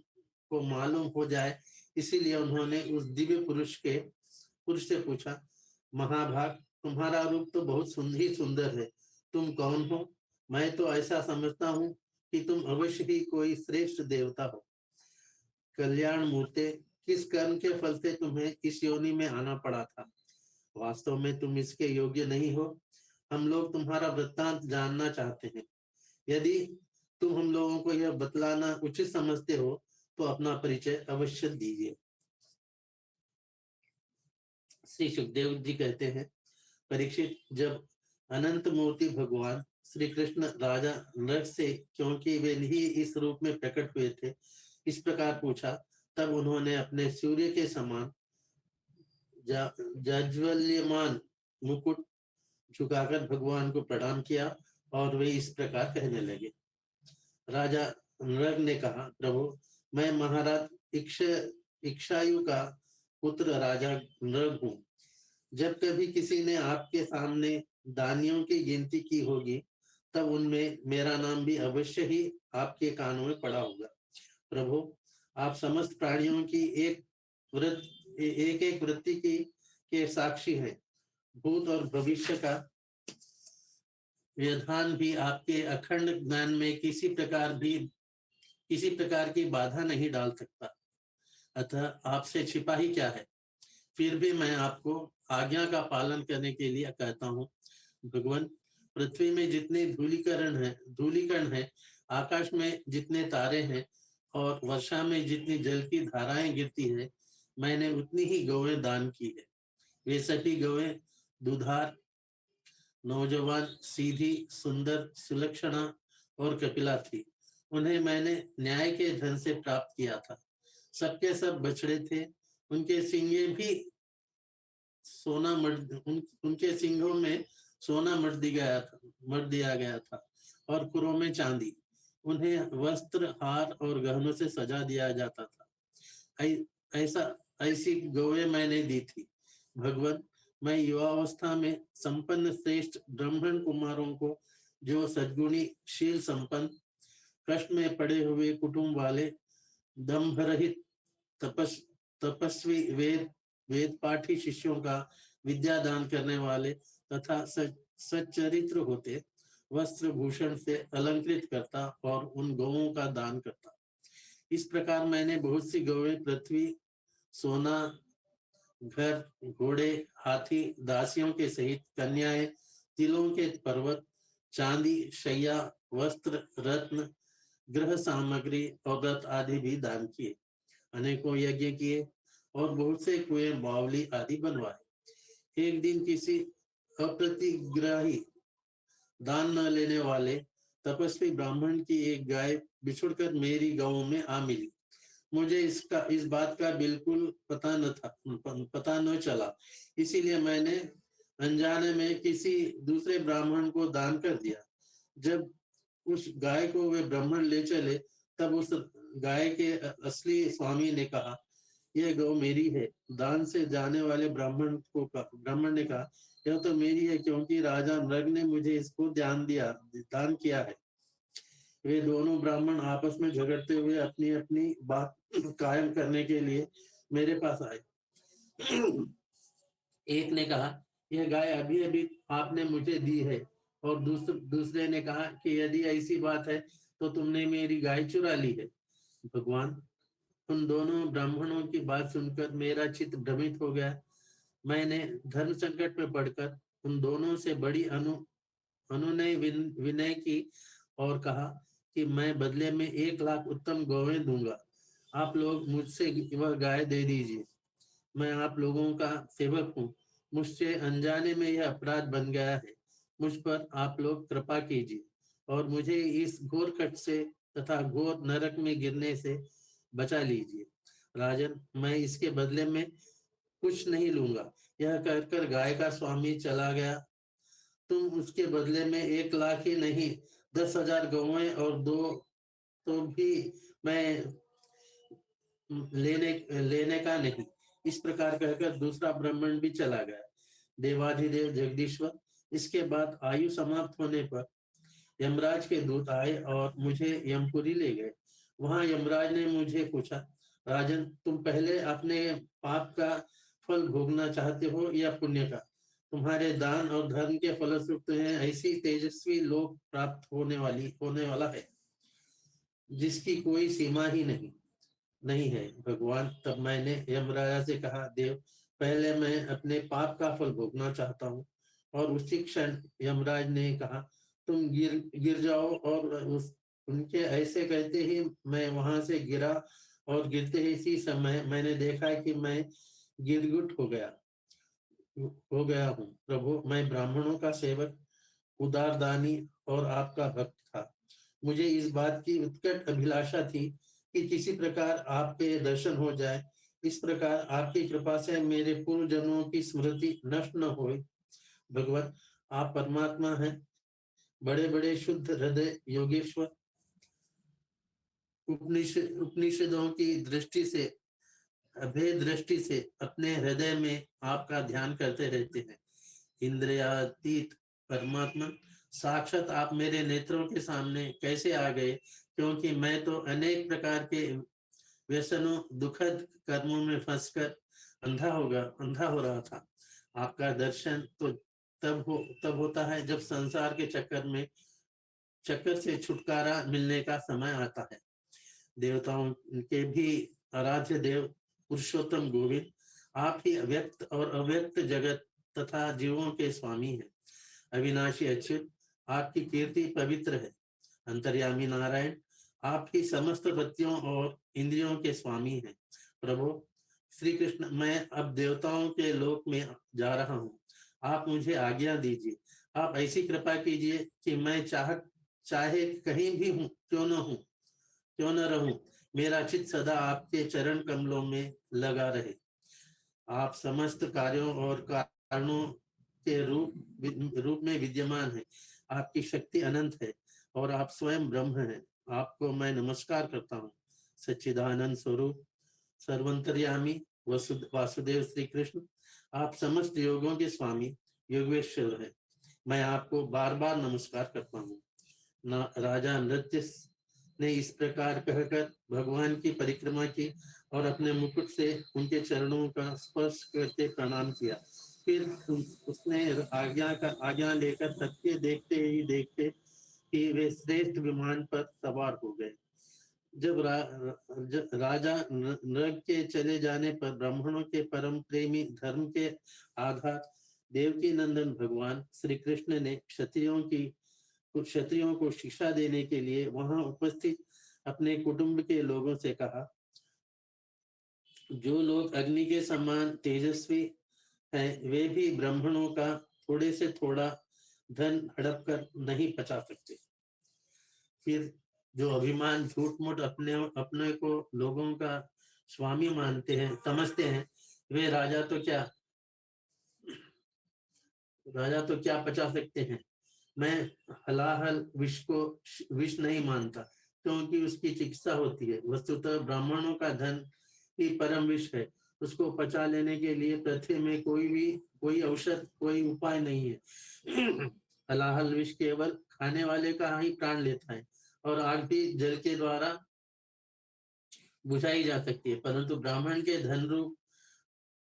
को मालूम हो जाए, इसीलिए उन्होंने उस दिव्य पुरुष से पूछा, महाभाग, तुम्हारा रूप तो बहुत सुंदर है, तुम कौन हो? मैं तो ऐसा समझता हूँ कि तुम अवश्य ही कोई श्रेष्ठ देवता हो। कल्याण मूर्ते, किस कर्म के फल से तुम्हें इस योनि में आना पड़ा था? वास्तव में तुम इसके योग्य नहीं हो। हम लोग तुम्हारा वृत्तांत जानना चाहते हैं। यदि तुम हम लोगों को यह बतलाना उचित समझते हो तो अपना परिचय अवश्य दीजिए। श्री सुखदेव जी कहते हैं, परीक्षित, जब अनंत मूर्ति भगवान श्री कृष्ण राजा नरक से, क्योंकि वे ही इस रूप में प्रकट हुए थे, इस प्रकार पूछा, तब उन्होंने अपने सूर्य के समान जाज्वल्यमान मुकुट झुकाकर भगवान को प्रणाम किया और वे इस प्रकार कहने लगे। राजा नरक ने कहा, प्रभु, मैं महाराज इक्षायु का पुत्र राजा नरक हूँ। जब कभी किसी ने आपके सामने दानियों की गिनती की होगी, तब उनमें मेरा नाम भी अवश्य ही आपके कानों में पड़ा होगा। प्रभु, आप समस्त प्राणियों की एक एक वृत्ति की के साक्षी हैं। भूत और भविष्य का व्यवधान भी आपके अखंड ज्ञान में किसी प्रकार की बाधा नहीं डाल सकता। अतः आपसे छिपा ही क्या है? फिर भी मैं आपको आज्ञा का पालन करने के लिए कहता हूँ। भगवान, पृथ्वी में जितने धूलिकण है, आकाश में जितने तारे हैं और वर्षा में जितनी जल की धाराएं गिरती है, मैंने उतनी ही गौएं दान की है। वे सभी गौएं दुधार, नौजवान, सीधी, सुंदर, सुलक्षणा और कपिला थी। उन्हें मैंने न्याय के धन से प्राप्त किया था। सबके सब बछड़े थे। उनके सिंगे भी उनके सिंगों में सोना मर दिया गया था और खुरों में चांदी। उन्हें वस्त्र, हार और गहनों से सजा दिया जाता था। ऐसी गौएं मैंने दी थी। भगवान, मैं युवावस्था में संपन्न श्रेष्ठ ब्राह्मण कुमारों को, जो सद्गुणी, शील संपन्न, कष्ट में पड़े हुए कुटुंब वाले, दंभ रहित, तपस्वी, वेद पाठी शिष्यों का विद्या दान करने वाले तथा सच्चरित्र होते वस्त्र भूषण से अलंकृत करता और उन गौओं का दान करता। इस प्रकार मैंने बहुत सी गौएं, पृथ्वी, सोना, घर, घोड़े, हाथी, दासियों के सहित कन्याएं, तिलों के पर्वत, चांदी, शैया, वस्त्र, रत्न, गृह सामग्री और रथ आदि भी दान किए। अनेकों यज्ञ किए और बहुत से कुएं, बावली आदि बनवाए। एक दिन किसी अप्रतिग्राही, दान न लेने वाले तपस्वी ब्राह्मण की एक गाय बिछुड़कर मेरी गौ में आ मिली। मुझे इस बात का बिल्कुल पता न चला, इसीलिए मैंने अनजाने में किसी दूसरे ब्राह्मण को दान कर दिया। जब उस गाय को वे ब्राह्मण ले चले, तब उस गाय के असली स्वामी ने कहा, यह गौ मेरी है। दान से जाने वाले ब्राह्मण ने कहा, यह तो मेरी है, क्योंकि राजा नरक ने मुझे इसको दान किया है। वे दोनों ब्राह्मण आपस में झगड़ते हुए अपनी अपनी बात कायम करने के लिए मेरे पास आए। एक ने कहा, यह गाय अभी अभी आपने मुझे दी है, और दूसरे ने कहा कि यदि ऐसी बात है तो तुमने मेरी गाय चुरा ली है। भगवान, उन दोनों ब्राह्मणों की बात सुनकर मेरा चित्त भ्रमित हो गया। मैंने धर्म संकट में पड़कर उन दोनों से बड़ी अनुनय विनय की और कहा कि मैं बदले में 1 लाख उत्तम गौएं दूंगा। आप लोग मुझसे वह गाय दे दीजिए। मैं आप लोगों का सेवक हूँ। मुझसे अनजाने में यह अपराध बन गया है। मुझ पर आप लोग कृपा कीजिए और मुझे इस घोर कष्ट से तथा घोर नरक में गिरने से बचा लीजिए। राजन, मैं इसके बदले में कुछ नहीं लूंगा। यह कहकर गाय का स्वामी चला गया। तुम उसके बदले में 1 लाख ही नहीं, 10,000 गौएं और 2 तो भी मैं लेने का नहीं। इस प्रकार कहकर दूसरा ब्राह्मण भी चला गया। देवाधिदेव जगदीश्वर, इसके बाद आयु समाप्त होने पर यमराज के दूत आए और मुझे यमपुरी ले गए। वहां यमराज ने मुझे पूछा, राजन, तुम पहले अपने पाप का फल भोगना चाहते हो या पुण्य का? तुम्हारे दान और धर्म के फलस्वरूप तुम्हें ऐसी तेजस्वी लोक प्राप्त होने वाला है जिसकी कोई सीमा ही नहीं है। भगवान, तब मैंने यमराजा से कहा, देव, पहले मैं अपने पाप का फल भोगना चाहता हूँ। और उसी क्षण यमराज ने कहा, तुम गिर जाओ। और उनके ऐसे कहते ही मैं वहां से गिरा, और गिरते ही इसी समय मैंने देखा कि मैं गिरगिट हो गया हूँ। प्रभु, मैं ब्राह्मणों का सेवक, उदार दानी और आपका भक्त था। मुझे इस बात की उत्कट अभिलाषा थी कि किसी प्रकार आपके दर्शन हो जाए। इस प्रकार आपकी कृपा से मेरे पूर्व जन्मों की स्मृति नष्ट न होए। भगवत, आप परमात्मा हैं, बड़े बड़े शुद्ध हृदय योगेश्वर। उपनिषदों की दृष्टि से, अभेद दृष्टि से अपने हृदय में आपका ध्यान करते रहते हैं। इंद्रियातीत परमात्मा, साक्षात आप मेरे नेत्रों के सामने कैसे आ गए, क्योंकि मैं तो अनेक प्रकार के व्यसनों, दुखद कर्मों में फंसकर अंधा हो रहा था। आपका दर्शन तो तब होता है जब संसार के चक्कर से छुटकारा मिलने का समय आता है। देवताओं के भी आराध्य देव पुरुषोत्तम गोविंद, आप ही व्यक्त और अव्यक्त जगत तथा जीवों के स्वामी हैं। अविनाशी अच्युत, आपकी कीर्ति पवित्र है। अंतर्यामी नारायण, आप ही समस्त बत्तियों और इंद्रियों के स्वामी हैं। प्रभु श्री कृष्ण, मैं अब देवताओं के लोक में जा रहा हूँ। आप मुझे आज्ञा दीजिए। आप ऐसी कृपा कीजिए कि मैं चाहे कहीं भी हूँ क्यों न रहूं, मेरा चित्त सदा आपके चरण कमलों में लगा रहे। आप समस्त कार्यों और कारणों के रूप में विद्यमान है। आपकी शक्ति अनंत है और आप स्वयं ब्रह्म हैं। आपको मैं नमस्कार करता हूँ। सच्चिदानंद स्वरूप, सर्वंतर्यामी वासुदेव श्री कृष्ण, आप समस्त योगों के स्वामी योगेश्वर है। मैं आपको बार बार नमस्कार करता हूँ। राजा नृत्य ने इस प्रकार कहकर भगवान की परिक्रमा की और अपने मुकुट से उनके चरणों का स्पर्श करते प्रणाम किया। फिर उसने आज्ञा लेकर सबके देखते कि वे श्रेष्ठ विमान पर सवार हो गए। जब राजा नृग के चले जाने पर ब्राह्मणों के परम प्रेमी, धर्म के आधार, देवकी नंदन भगवान श्री कृष्ण ने क्षत्रियों को शिक्षा देने के लिए वहां उपस्थित अपने कुटुंब के लोगों से कहा, जो लोग अग्नि के समान तेजस्वी हैं, वे भी ब्राह्मणों का थोड़े से थोड़ा धन हड़प कर नहीं पचा सकते। फिर जो अभिमान झूठ मूठ अपने को लोगों का स्वामी समझते हैं, वे राजा तो क्या पचा सकते हैं। मैं हलाहल विष नहीं मानता, क्योंकि उसकी चिकित्सा होती है। वस्तुतः ब्राह्मणों का धन ही परम विष है। उसको पचा लेने के लिए पृथ्वी में कोई औषध, कोई उपाय नहीं है। हलाहल विष केवल खाने वाले का ही प्राण लेता है, और आग भी जल के द्वारा बुझाई जा सकती है, परंतु ब्राह्मण के धन रूप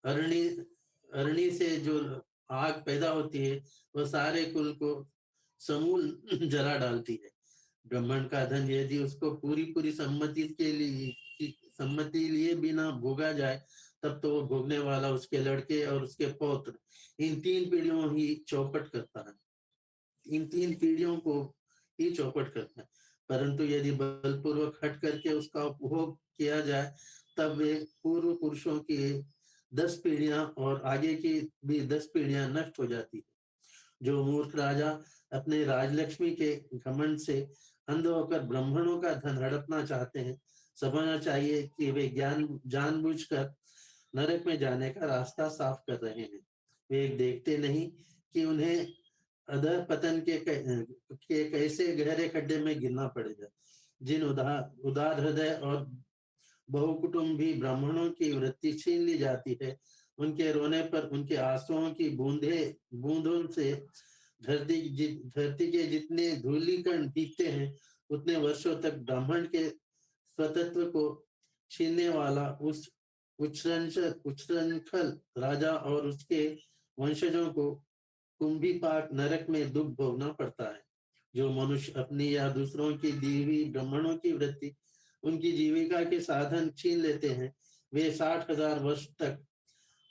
अरणी से जो आग पैदा होती है, वह सारे कुल को समूल जला डालती है। ब्राह्मण का धन यदि उसको पूरी सम्मति लिए बिना भोगा जाए, तब तो वो भोगने वाला, उसके लड़के और उसके पौत्र, इन 3 पीढ़ियों ही चौपट करता है। इन 3 पीढ़ियों को ही चौपट करता है। परंतु यदि बलपूर्वक हट करके उसका उपभोग किया जाए, तब वे पूर्व पुरुषों की 10 पीढ़ियां और आगे की भी 10 पीढ़ियां नष्ट हो जाती है। जो मूर्ख राजा अपने राजलक्ष्मी के घमंड से अंध होकर ब्राह्मणों का धन हड़पना चाहते हैं, समझना चाहिए कि वे जानबूझकर नरक में जाने का रास्ता साफ कर रहे हैं। वे देखते नहीं कि उन्हें अधः पतन के कैसे गहरे खड्डे में गिरना पड़ेगा। जिन उदार हृदय और बहुकुटुंबी ब्राह्मणों की वृत्ति छीन ली जाती है, उनके रोने पर उनके आंसुओं की बूंदों से धरती के जितने धूलिकण भीगते हैं, उतने वर्षों तक ब्राह्मण के स्वतत्व को छीनने वाला उस उच्छृंखल राजा और उसके वंशजों को कुंभीपाक नरक में दुख भोगना पड़ता है। जो मनुष्य अपनी या दूसरों की दी हुई ब्राह्मणों की वृत्ति उनकी जीविका के साधन छीन लेते हैं, वे 60,000 वर्ष तक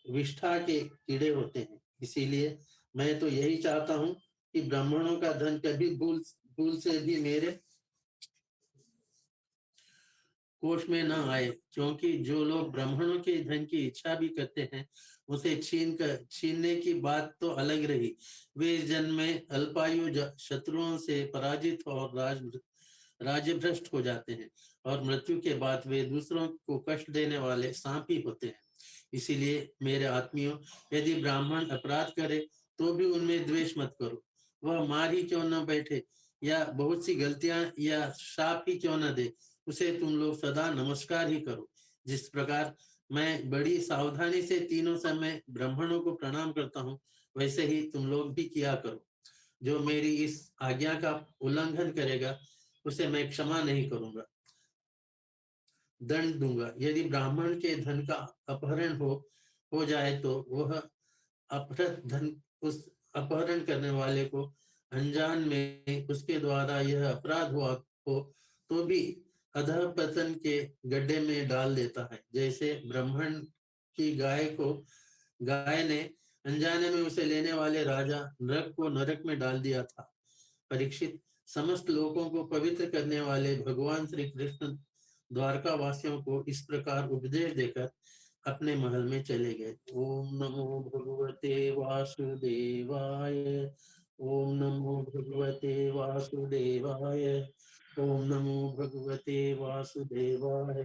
विष्ठा के कीड़े होते हैं। इसीलिए मैं तो यही चाहता हूँ कि ब्राह्मणों का धन कभी भूल भूल से भी मेरे कोष में न आए, क्योंकि जो लोग ब्राह्मणों के धन की इच्छा भी करते हैं, उसे छीनने की बात तो अलग रही। वे इस जन्म में अल्पायु शत्रुओं से पराजित और राज्य भ्रष्ट हो जाते हैं, और मृत्यु के बाद वे दूसरों को कष्ट देने वाले सांप ही होते हैं। इसीलिए मेरे आत्मियों, यदि ब्राह्मण अपराध करे तो भी उनमें द्वेष मत करो। वह मार ही क्यों न बैठे या बहुत सी गलतियां या शाप ही क्यों न दे, उसे तुम लोग सदा नमस्कार ही करो। जिस प्रकार मैं बड़ी सावधानी से तीनों समय ब्राह्मणों को प्रणाम करता हूँ, वैसे ही तुम लोग भी किया करो। जो मेरी इस आज्ञा का उल्लंघन करेगा, उसे मैं क्षमा नहीं करूंगा, दंड दूंगा। यदि ब्राह्मण के धन का अपहरण हो जाए तो वह अपहृत धन उस अपहरण करने वाले को अनजान में उसके द्वारा यह अपराध हुआ हो तो भी अधःपतन के गड्ढे में डाल देता है। जैसे ब्राह्मण की गाय ने अनजाने में उसे लेने वाले राजा नरक को नरक में डाल दिया था। परीक्षित, समस्त लोगों को पवित्र करने वाले भगवान श्री कृष्ण द्वारका वासियों को इस प्रकार उपदेश देकर अपने महल में चले गए। ओम नमो भगवते वासुदेवाय। ओम नमो भगवते वासुदेवाय। ओम नमो भगवते वासुदेवाय।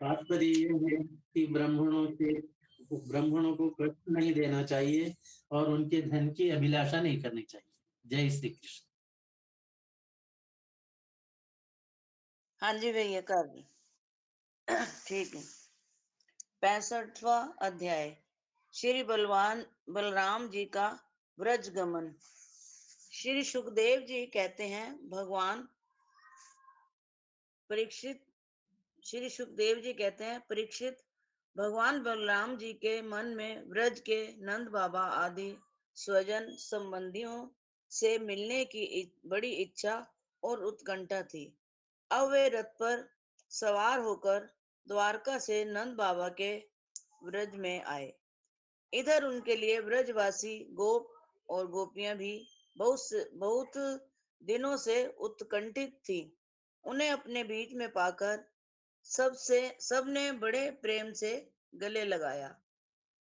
तात्पर्य ये है कि ब्राह्मणों को कष्ट नहीं देना चाहिए और उनके धन की अभिलाषा नहीं करनी चाहिए। जय श्री कृष्ण। हाँ जी भैया, कर दी। ठीक है। 65वां अध्याय। श्री बलराम जी का व्रज गमन। श्री सुखदेव जी कहते हैं, परीक्षित, भगवान बलराम जी के मन में व्रज के नंद बाबा आदि स्वजन संबंधियों से मिलने की बड़ी इच्छा और उत्कंठा थी। अब वे रथ पर सवार होकर द्वारका से नंद बाबा के व्रज में आए। इधर उनके लिए व्रजवासी गोप और गोपियां भी बहुत दिनों से उत्कंठित थी। उन्हें अपने बीच में पाकर सबने बड़े प्रेम से गले लगाया।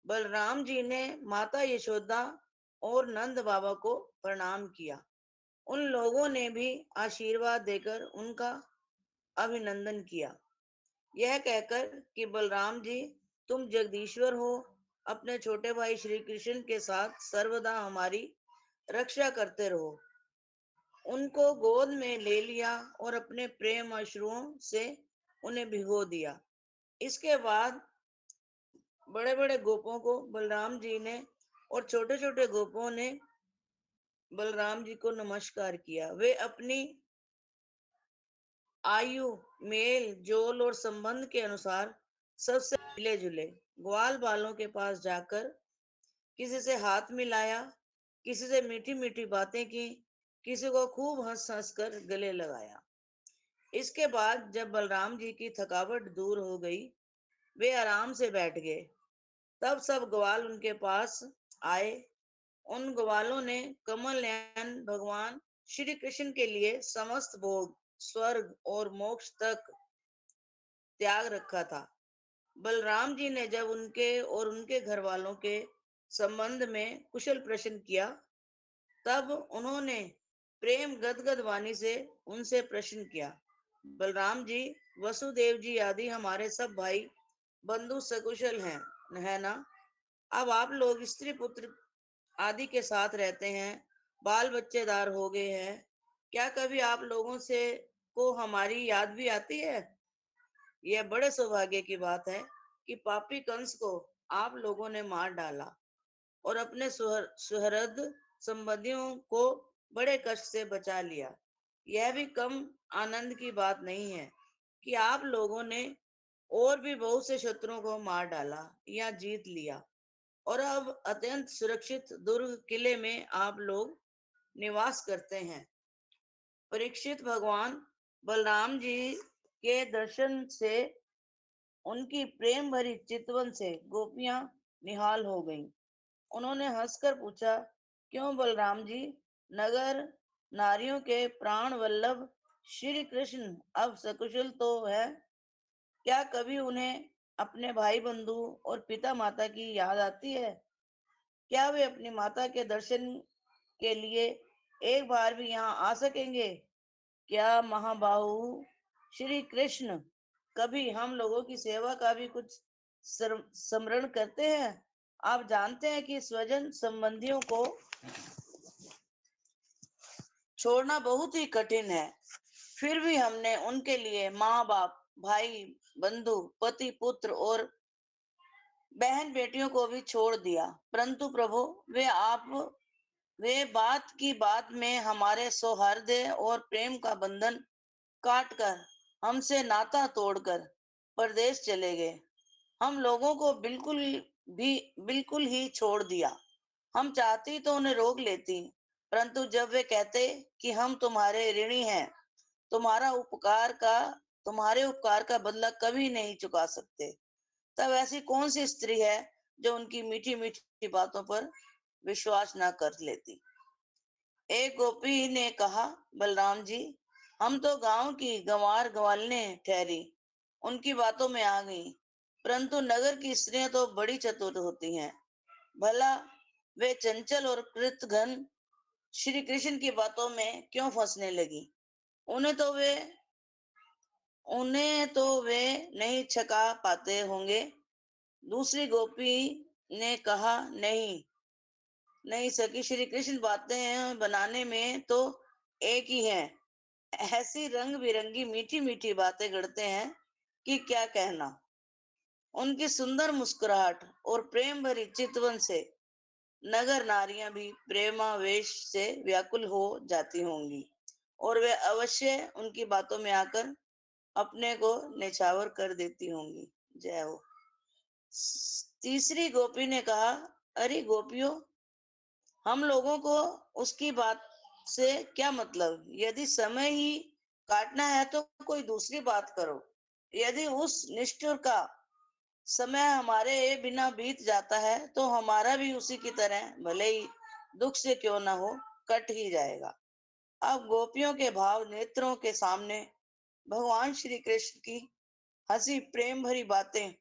बलराम जी ने माता यशोदा और नंद बाबा को प्रणाम किया। उन लोगों ने भी आशीर्वाद देकर उनका अभिनंदन किया, यह कहकर कि बलराम जी, तुम जगदीश्वर हो, अपने छोटे भाई श्री कृष्ण के साथ सर्वदा हमारी रक्षा करते रहो। उनको गोद में ले लिया और अपने प्रेम अश्रुओं से उन्हें भिगो दिया। इसके बाद बड़े बड़े गोपों को बलराम जी ने और छोटे छोटे गोपों ने बलराम जी को नमस्कार किया। वे अपनी आयु, मेल जोल और संबंध के अनुसार सबसे मिले जुले। ग्वाल बालों के पास जाकर किसी से हाथ मिलाया, किसी से मीठी मीठी बातें की, किसी को खूब हंस हंस कर गले लगाया। इसके बाद जब बलराम जी की थकावट दूर हो गई, वे आराम से बैठ गए। तब सब ग्वाल उनके पास आए। उन ग्वालों ने कमल नयन भगवान श्री कृष्ण के लिए समस्त भोग, स्वर्ग और मोक्ष तक त्याग रखा था। बलराम जी ने जब उनके और उनके घर वालों के संबंध में कुशल प्रश्न किया, तब उन्होंने प्रेम गदगद वाणी से उनसे प्रश्न किया, बलराम जी, वसुदेव जी आदि हमारे सब भाई बंधु सकुशल हैं, है ना? अब आप लोग स्त्री पुत्र आदि के साथ रहते हैं, बाल बच्चेदार हो गए हैं। क्या कभी आप लोगों से को हमारी याद भी आती है? यह बड़े सौभाग्य की बात है कि पापी कंस को आप लोगों ने मार डाला और अपने सुहृद संबंधियों को बड़े कष्ट से बचा लिया। यह भी कम आनंद की बात नहीं है। कि आप लोगों ने और भी बहुत से शत्रुओं को मार डाला या जीत लिया और अब अत्यंत सुरक्षित दुर्ग किले में आप लोग निवास करते हैं। परीक्षित, भगवान बलराम जी के दर्शन से, उनकी प्रेम भरी चितवन से गोपियां निहाल हो गईं। उन्होंने हंसकर पूछा, क्यों बलराम जी, नगर नारियों के प्राण वल्लभ श्री कृष्ण अब सकुशल तो है? क्या कभी उन्हें अपने भाई बंधु और पिता माता की याद आती है? क्या वे अपनी माता के दर्शन के लिए एक बार भी यहाँ आ सकेंगे? क्या महाबाहु श्री कृष्ण कभी हम लोगों की सेवा का भी कुछ स्मरण करते हैं? आप जानते हैं कि स्वजन संबंधियों को छोड़ना बहुत ही कठिन है, फिर भी हमने उनके लिए माँ बाप, भाई बंधु, पति पुत्र और बहन बेटियों को भी छोड़ दिया। परंतु प्रभु, वे बात की बात में हमारे सौहार्द और प्रेम का बंधन काट कर, हमसे नाता तोड़कर परदेश चले गए। हम लोगों को बिल्कुल ही छोड़ दिया। हम चाहती तो उन्हें रोक लेती, परंतु जब वे कहते कि हम तुम्हारे ऋणी हैं, तुम्हारे उपकार का बदला कभी नहीं चुका सकते, तब ऐसी कौन सी स्त्री है जो उनकी मीठी मीठी बातों पर विश्वास न कर लेती? एक गोपी ने कहा, बलराम जी, हम तो गांव की गंवार ग्वालने ठहरी, उनकी बातों में आ गई, परंतु नगर की स्त्रियां तो बड़ी चतुर होती हैं। भला वे चंचल और कृतघ्न श्री कृष्ण की बातों में क्यों फंसने लगी? उन्हें तो वे उन्हें तो वे नहीं छका पाते होंगे। दूसरी गोपी ने कहा, नहीं सकी, श्री कृष्ण बातें बनाने में तो एक ही है। ऐसी रंग बिरंगी मीठी मीठी बातें गढ़ते हैं कि क्या कहना। उनकी सुंदर मुस्कुराहट और प्रेम भरी चितवन से नगर नारियां भी प्रेमावेश से व्याकुल हो जाती होंगी और वे अवश्य उनकी बातों में आकर अपने को निछावर कर देती होंगी। जय हो। तीसरी गोपी ने कहा, अरे गोपियों, हम लोगों को उसकी बात से क्या मतलब? यदि समय ही काटना है तो कोई दूसरी बात करो। यदि उस निष्ठुर का समय हमारे बिना बीत जाता है तो हमारा भी उसी की तरह, भले ही दुख से क्यों ना हो, कट ही जाएगा। अब गोपियों के भाव नेत्रों के सामने भगवान श्री कृष्ण की हंसी, प्रेम भरी बातें,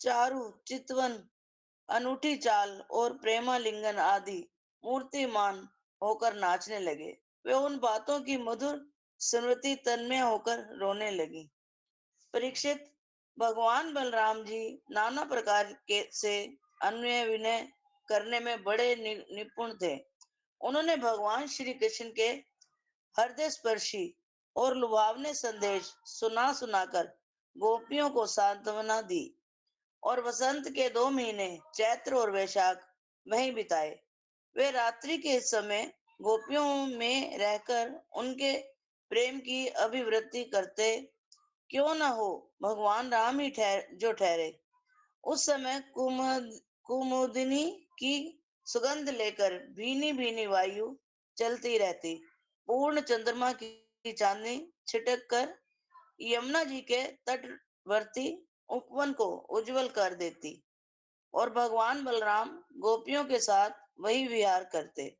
चारु चितवन, अनूठी चाल और प्रेमालिंगन आदि मूर्तिमान होकर नाचने लगे। वे उन बातों की मधुर स्मृति तन्मय होकर रोने लगी। परीक्षित, भगवान बलराम जी नाना प्रकार के से अन्वय विनय करने में बड़े निपुण थे। उन्होंने भगवान श्री कृष्ण के हृदय स्पर्शी और लुभावने संदेश सुना सुनाकर गोपियों को सांत्वना दी और वसंत के 2 महीने चैत्र और वैशाख वहीं बिताए। वे रात्रि के समय गोपियों में रहकर उनके प्रेम की अभिवृद्धि करते क्यों न हो, भगवान राम ही जो ठहरे। उस समय कुमुदिनी की सुगंध लेकर भीनी भीनी वायु चलती रहती। पूर्ण चंद्रमा की चांदनी छिटक कर यमुना जी के तटवर्ती उपवन को उज्जवल कर देती और भगवान बलराम गोपियों के साथ वही विहार करते।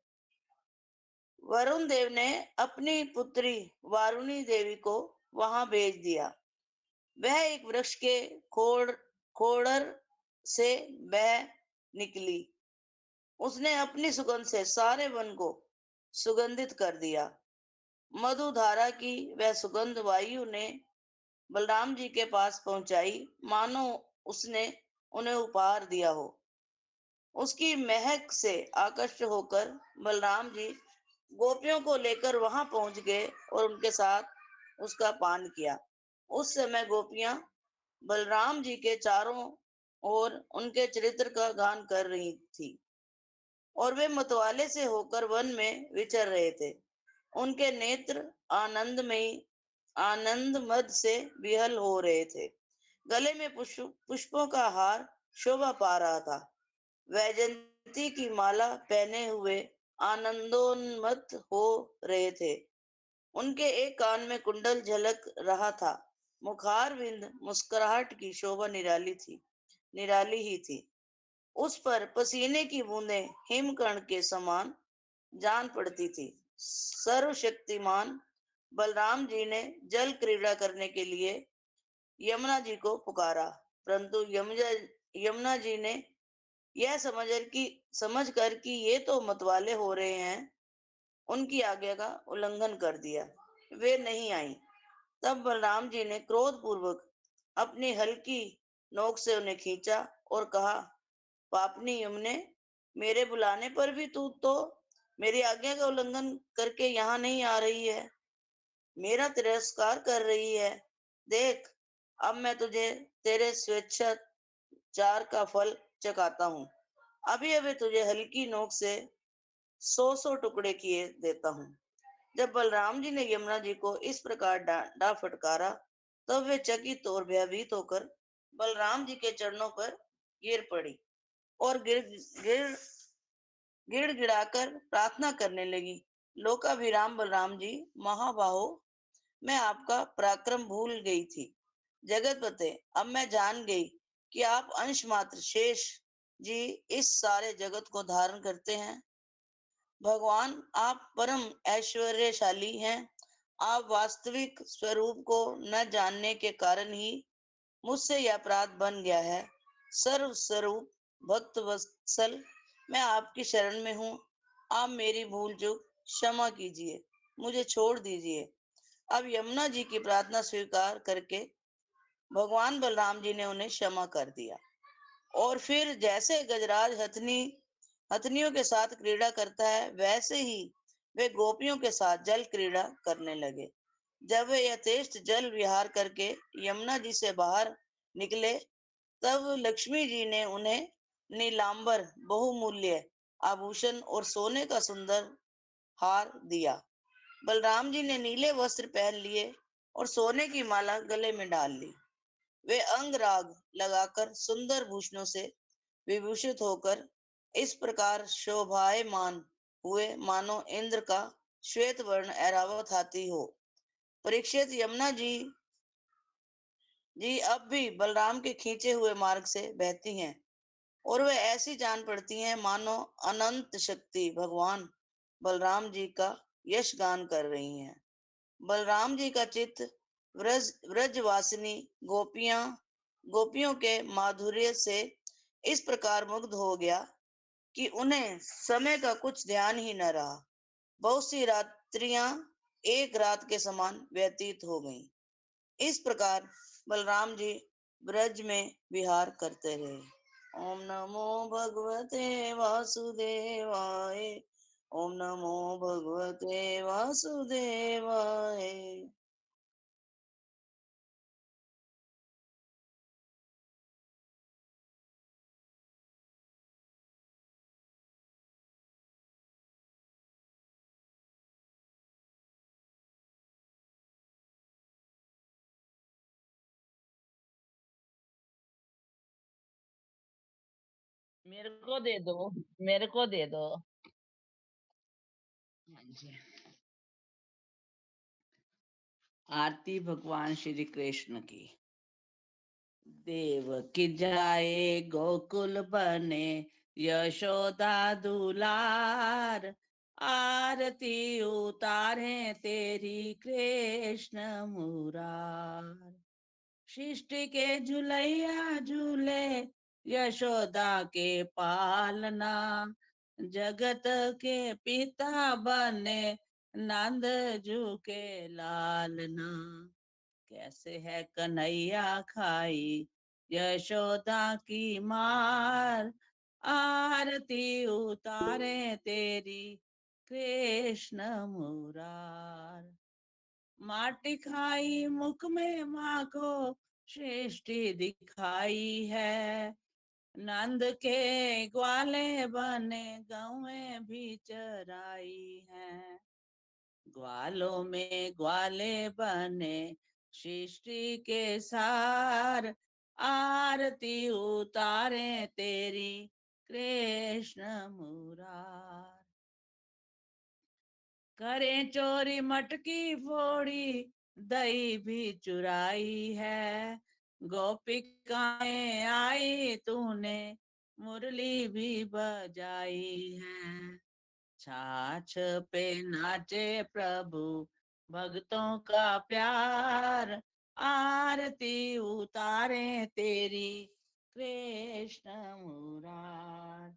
वरुण देव ने अपनी पुत्री वारुणी देवी को वहां भेज दिया। वह एक वृक्ष के खोड़र से बह निकली। उसने अपनी सुगंध से सारे वन को सुगंधित कर दिया। मधुधारा की वह सुगंध वायु ने बलराम जी के पास पहुंचाई, मानो उसने उन्हें उपहार दिया हो। उसकी महक से आकर्षित होकर बलराम जी गोपियों को लेकर वहां पहुंच गए और उनके साथ उसका पान किया। उस समय गोपियां बलराम जी के चारों ओर उनके चरित्र का गान कर रही थी और वे मतवाले से होकर वन में विचर रहे थे। उनके नेत्र आनंद मद से विहल हो रहे थे। गले में पुष्पों का हार शोभा पा रहा था। वैजयंती की माला पहने हुए आनंदोन्मत्त हो रहे थे। उनके एक कान में कुंडल झलक रहा था। मुखारविंद मुस्कुराहट की शोभा निराली ही थी। उस पर पसीने की बूंदें हिमकण के समान जान पड़ती थी। सर्वशक्तिमान बलराम जी ने जल क्रीड़ा करने के लिए यमुना जी को पुकारा, परंतु यमुना जी ने यह समझ कर कि ये तो मतवाले हो रहे हैं, उनकी आज्ञा का उल्लंघन कर दिया। वे नहीं आई। तब बलराम जी ने क्रोध पूर्वक अपनी हल्की नोक से उन्हें खींचा और कहा, पापनी यमुने, मेरे बुलाने पर भी तू तो मेरी आज्ञा का उल्लंघन करके यहाँ नहीं आ रही है, मेरा तिरस्कार कर रही है। देख, अब मैं तुझे तेरे स्वेच्छाचार का फल चखाता हूँ। अभी अभी तुझे हल्की नोक से 100 टुकड़े किए देता हूँ। जब बलराम जी ने यमुना जी को इस प्रकार डांटा फटकारा, तब वे चकित और भयभीत होकर बलराम जी के चरणों पर गिर पड़ी और गिर गिड़गिड़ाकर प्रार्थना करने लगी। लोकाभिराम बलराम जी महाबाहो, मैं आपका पराक्रम भूल गई थी। जगतपते, अब मैं जान गई कि आप अंश मात्र शेष जी इस सारे जगत को धारण करते हैं। भगवान, आप परम ऐश्वर्यशाली हैं। आप वास्तविक स्वरूप को न जानने के कारण ही मुझसे यह अपराध बन गया है। सर्व स्वरूप भक्त वत्सल, मैं आपकी शरण में हूँ। आप मेरी भूल चूक क्षमा कीजिए, मुझे छोड़ दीजिए। अब यमुना जी की प्रार्थना स्वीकार करके भगवान बलराम जी ने उन्हें क्षमा कर दिया और फिर जैसे गजराज हथनियों के साथ क्रीड़ा करता है, वैसे ही वे गोपियों के साथ जल क्रीड़ा करने लगे। जब वे यथेष्ट जल विहार करके यमुना जी से बाहर निकले, तब लक्ष्मी जी ने उन्हें नीलांबर बहुमूल्य आभूषण और सोने का सुंदर हार दिया। बलराम जी ने नीले वस्त्र पहन लिए और सोने की माला गले में डाल ली। वे अंग राग लगाकर सुंदर भूषणों से विभूषित होकर इस प्रकार शोभायमान हुए मानो इंद्र का श्वेत वर्ण ऐरावत हाथी हो। परीक्षित, यमुना जी अब भी बलराम के खींचे हुए मार्ग से बहती हैं और वे ऐसी जान पड़ती हैं मानो अनंत शक्ति भगवान बलराम जी का यश गान कर रही हैं। बलराम जी का चित्त व्रजवासिनी गोपियों के माधुर्य से इस प्रकार मुग्ध हो गया कि उन्हें समय का कुछ ध्यान ही न रहा। बहुत सी रात्रियां एक रात के समान व्यतीत हो गईं। इस प्रकार बलराम जी ब्रज में विहार करते रहे। ओम नमो भगवते वासुदेवाय। ओम नमो भगवते वासुदेवाय। मेरे को दे दो, मेरे को दे दो। हाँ जी। आरती भगवान श्री कृष्ण की। देव की जाए गोकुल बने यशोदा दुलार, आरती उतारे तेरी कृष्ण मुरार। सृष्टि के झुलैया झूले यशोदा के पालना, जगत के पिता बने नंद जू के लालना। कैसे है कन्हैया खाई यशोदा की मार, आरती उतारे तेरी कृष्ण मुरार। माटी खाई मुख में माँ को सृष्टि दिखाई है, नंद के ग्वाले बने गौएं भी चराई है। ग्वालों में ग्वाले बने सृष्टि के सार, आरती उतारे तेरी कृष्ण मुरार। करें चोरी मटकी फोड़ी, दही भी चुराई है, गोपिकाएं आई तूने मुरली भी बजाई है। छाछ पे नाचे प्रभु भक्तों का प्यार, आरती उतारे तेरी कृष्ण मुरार।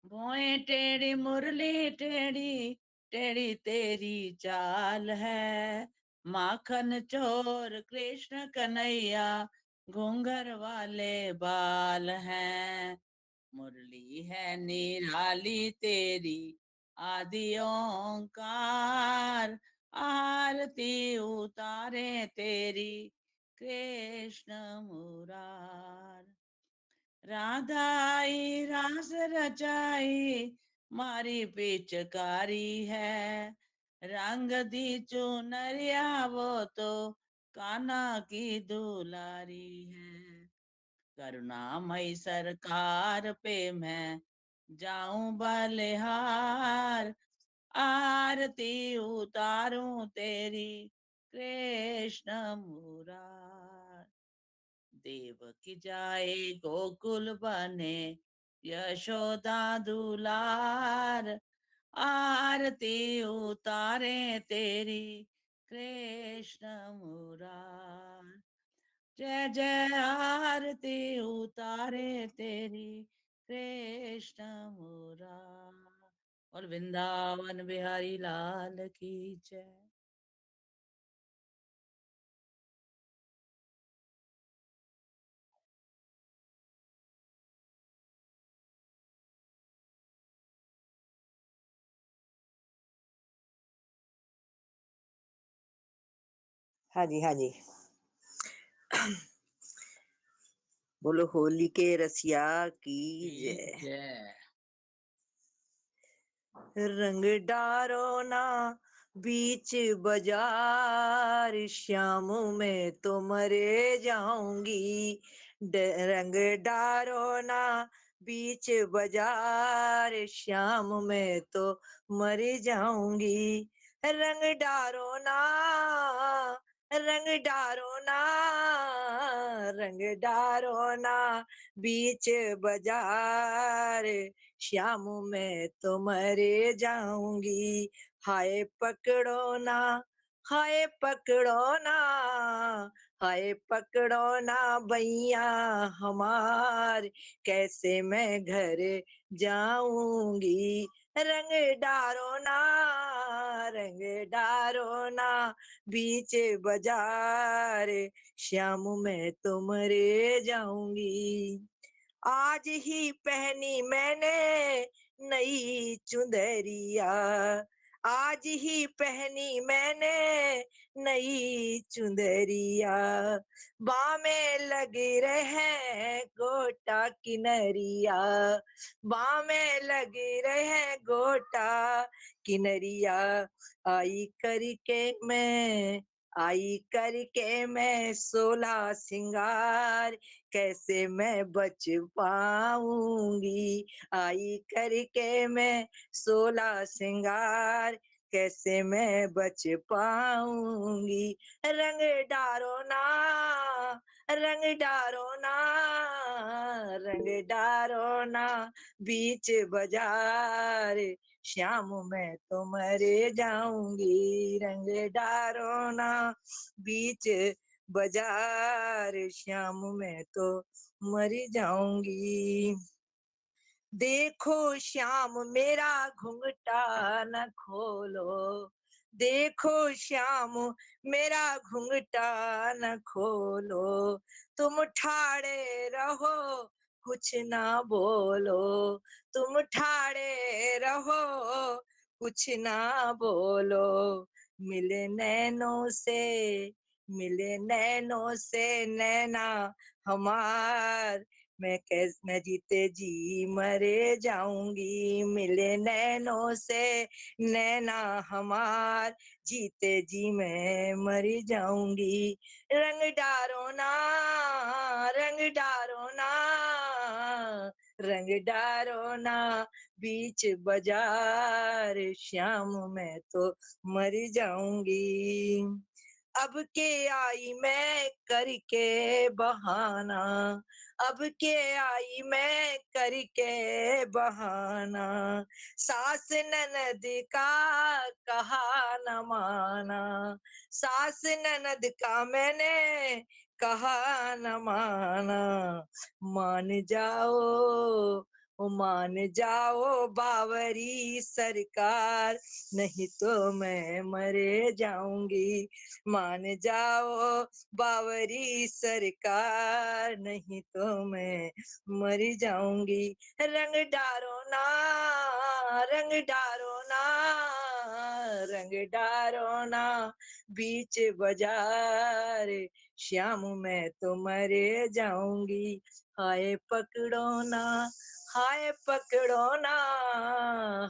भोए टेढ़ी मुरली टेढ़ी, टेढ़ी तेरी चाल है, माखन चोर कृष्ण कन्हैया घूंघर वाले बाल हैं। मुरली है निराली तेरी आदि ओंकार, आरती उतारे तेरी कृष्ण मुरार। राधा आई रास रचाई, मारी पिचकारी है, रंग दी चुनरिया वो तो कान्हा की दुलारी है। करुणामयी सरकार पे मैं जाऊं बलिहार, आरती उतारूं तेरी कृष्ण मुरार। देव की जाए गोकुल बने यशोदा दुलार, आरती उतारे तेरी कृष्ण मुरार। जय जय आरती उतारे तेरी कृष्ण मुरार। और वृंदावन बिहारी लाल की जय। हाँ जी, हाँ जी। बोलो होली के रसिया की जय। जय। रंग डारो ना बीच बाजार, श्याम में तो मरे जाऊंगी। रंग डारो ना बीच बाजार, श्याम में तो मर जाऊंगी। रंग डारो ना, रंग डारो ना, रंग डारो ना बीच बाजार, श्याम मैं तो मरे जाऊंगी। हाय पकड़ो ना, हाय पकड़ो ना, हाय पकड़ो ना भैया हमार, कैसे मैं घर जाऊंगी। रंग डारो ना, रंग डारो ना बीच बाजार, श्याम मैं तो मरे जाऊंगी। आज ही पहनी मैंने नई चुंदरिया, आज ही पहनी मैंने नई चुंदरिया, बामें लग रहे गोटा किनरिया, बामें लग रहे गोटा किनरिया। आई करके मैं, आई करके मैं 16 सिंगार, कैसे मैं बच पाऊंगी। आई करके मैं 16 सिंगार, कैसे मैं बच पाऊंगी। रंग डारो ना, रंग डारो ना, रंग डारो ना बीच बाजार, श्याम मैं तो मरे जाऊंगी। रंग डारो ना बीच बाजार, श्याम मैं तो मरी जाऊंगी। देखो श्याम मेरा घुंघटा न खोलो, देखो श्याम मेरा घुंघटा न खोलो, तुम ठाड़े रहो कुछ ना बोलो, तुम ठाड़े रहो कुछ ना बोलो। मिले नैनों से, मिले नैनों से नैना हमार, मैं जीते जी मरे जाऊंगी, मिले नैनों से नैना हमार, जीते जी मैं मरी जाऊंगी। रंग डारो ना, रंग डारो ना, रंग डारो ना, बीच बाजार श्याम मैं तो मरी जाऊंगी। अब के आई मैं करके बहाना, अब के आई मैं करके बहाना, सास ननद का कहा न माना, सास ननद का मैंने कहा न माना, मान जाओ मान जाओ बावरी सरकार, नहीं तो मैं मरे जाऊंगी। मान जाओ बावरी सरकार, नहीं तो मैं मरी जाऊंगी। रंग डारो ना, रंग डारो ना, रंग डारो ना, बीच बाजार श्याम मैं तो मरे जाऊंगी। हाय पकड़ो ना, हाय पकड़ो ना,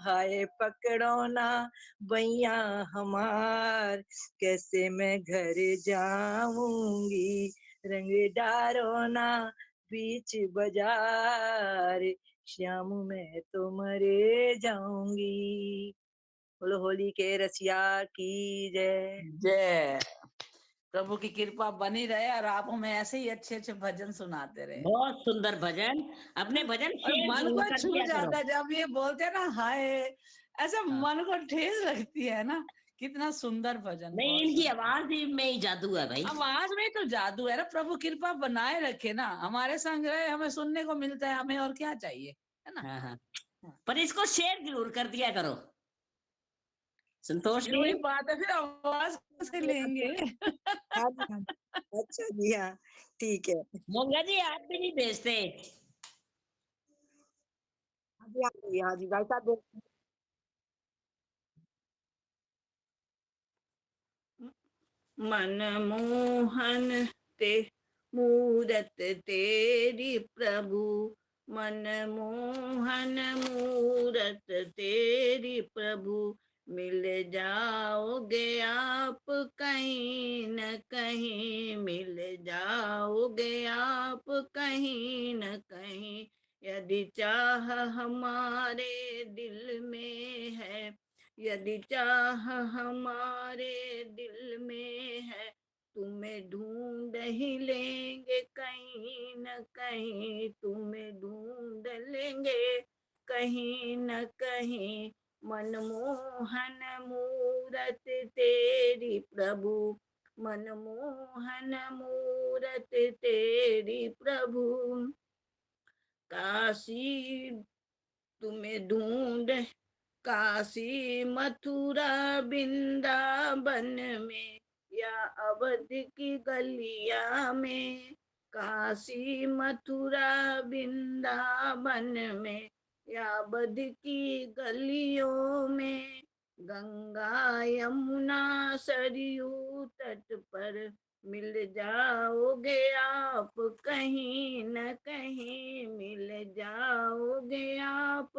हाय पकड़ो ना, भैया हमार, कैसे मैं घर जाऊंगी। रंग डारो ना, बीच बाजार श्याम मैं तो मरे जाऊंगी। बोलो होली के रसिया की जय। जय। प्रभु की कृपा बनी रहे और आप हमें ऐसे ही अच्छे अच्छे भजन सुनाते रहे। बहुत सुंदर भजन, अपने भजन और शेयर मन जरूर को कर छू दिया करो। जाता है जब ये बोलते हैं ना हाय, ऐसा हाँ। मन को ठेस लगती है ना। कितना सुंदर भजन, नहीं, बहुत इनकी सुंदर। आवाज में ही जादू है भाई। आवाज में तो जादू है ना। प्रभु कृपा बनाए रखे ना, हमारे संग रहे, हमें सुनने को मिलता है, हमें और क्या चाहिए, है ना। हाँ हाँ, हाँ। पर इसको शेयर जरूर कर दिया करो। संतोष फिर जी, वही बात है, फिर आवाज कैसे लेंगे। हाँ जी, हाँ जी। अच्छा जी, हाँ ठीक है। मोंगा जी आप भी नहीं भेजते। हाँ जी, हाँ जी, हाँ जी, भाई साहब बोल- मनमोहन ते मूरत तेरी प्रभु, मनमोहन मूरत तेरी प्रभु, मिल जाओगे आप कहीं न कहीं, मिल जाओगे आप कहीं न कहीं, यदि चाह हमारे दिल में है, यदि चाह हमारे दिल में है, तुम्हें ढूंढ ही लेंगे कहीं न कहीं, तुम्हें ढूंढ लेंगे कहीं न कहीं। मनमोहन मूरत तेरी प्रभु, मनमोहन मूरत तेरी प्रभु, काशी तुम्हें ढूंढ, काशी मथुरा वृंदावन में, या अवध की गलिया में, काशी मथुरा वृंदावन में, या अवध की गलियों में, गंगा यमुना सरयू तट पर, मिल जाओगे आप कहीं न कहीं, मिल जाओगे आप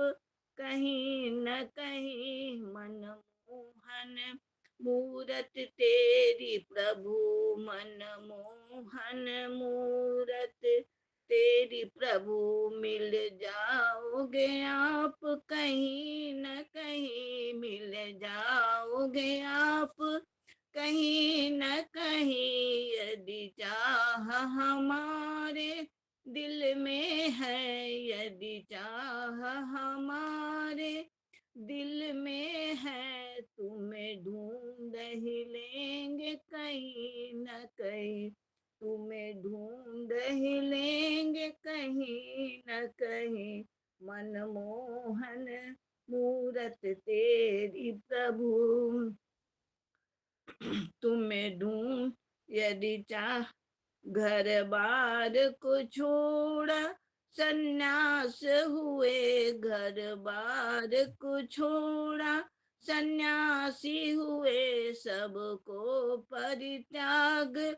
कहीं न कहीं। मनमोहन मूरत तेरी प्रभु, मनमोहन मूरत तेरी प्रभु, मिल जाओगे आप कहीं न कहीं, मिल जाओगे आप कहीं न कहीं, यदि चाह हमारे दिल में है, यदि चाह हमारे दिल में है, तुम्हें ढूंढ ही लेंगे कहीं न कहीं, तुम्हें ढूंढ ही लेंगे कहीं न कहीं। मनमोहन मूरत तेरी प्रभु, तुम्हें ढूंढ, यदि चाह घर बार को छोड़ा, सन्यास हुए घर बार को छोड़ा, सन्यासी हुए सबको परित्याग,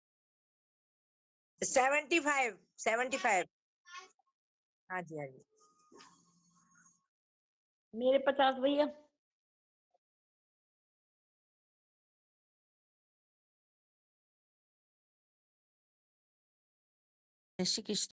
75 हाँ जी हाँ जी मेरे 50 भैया। जय श्री कृष्ण।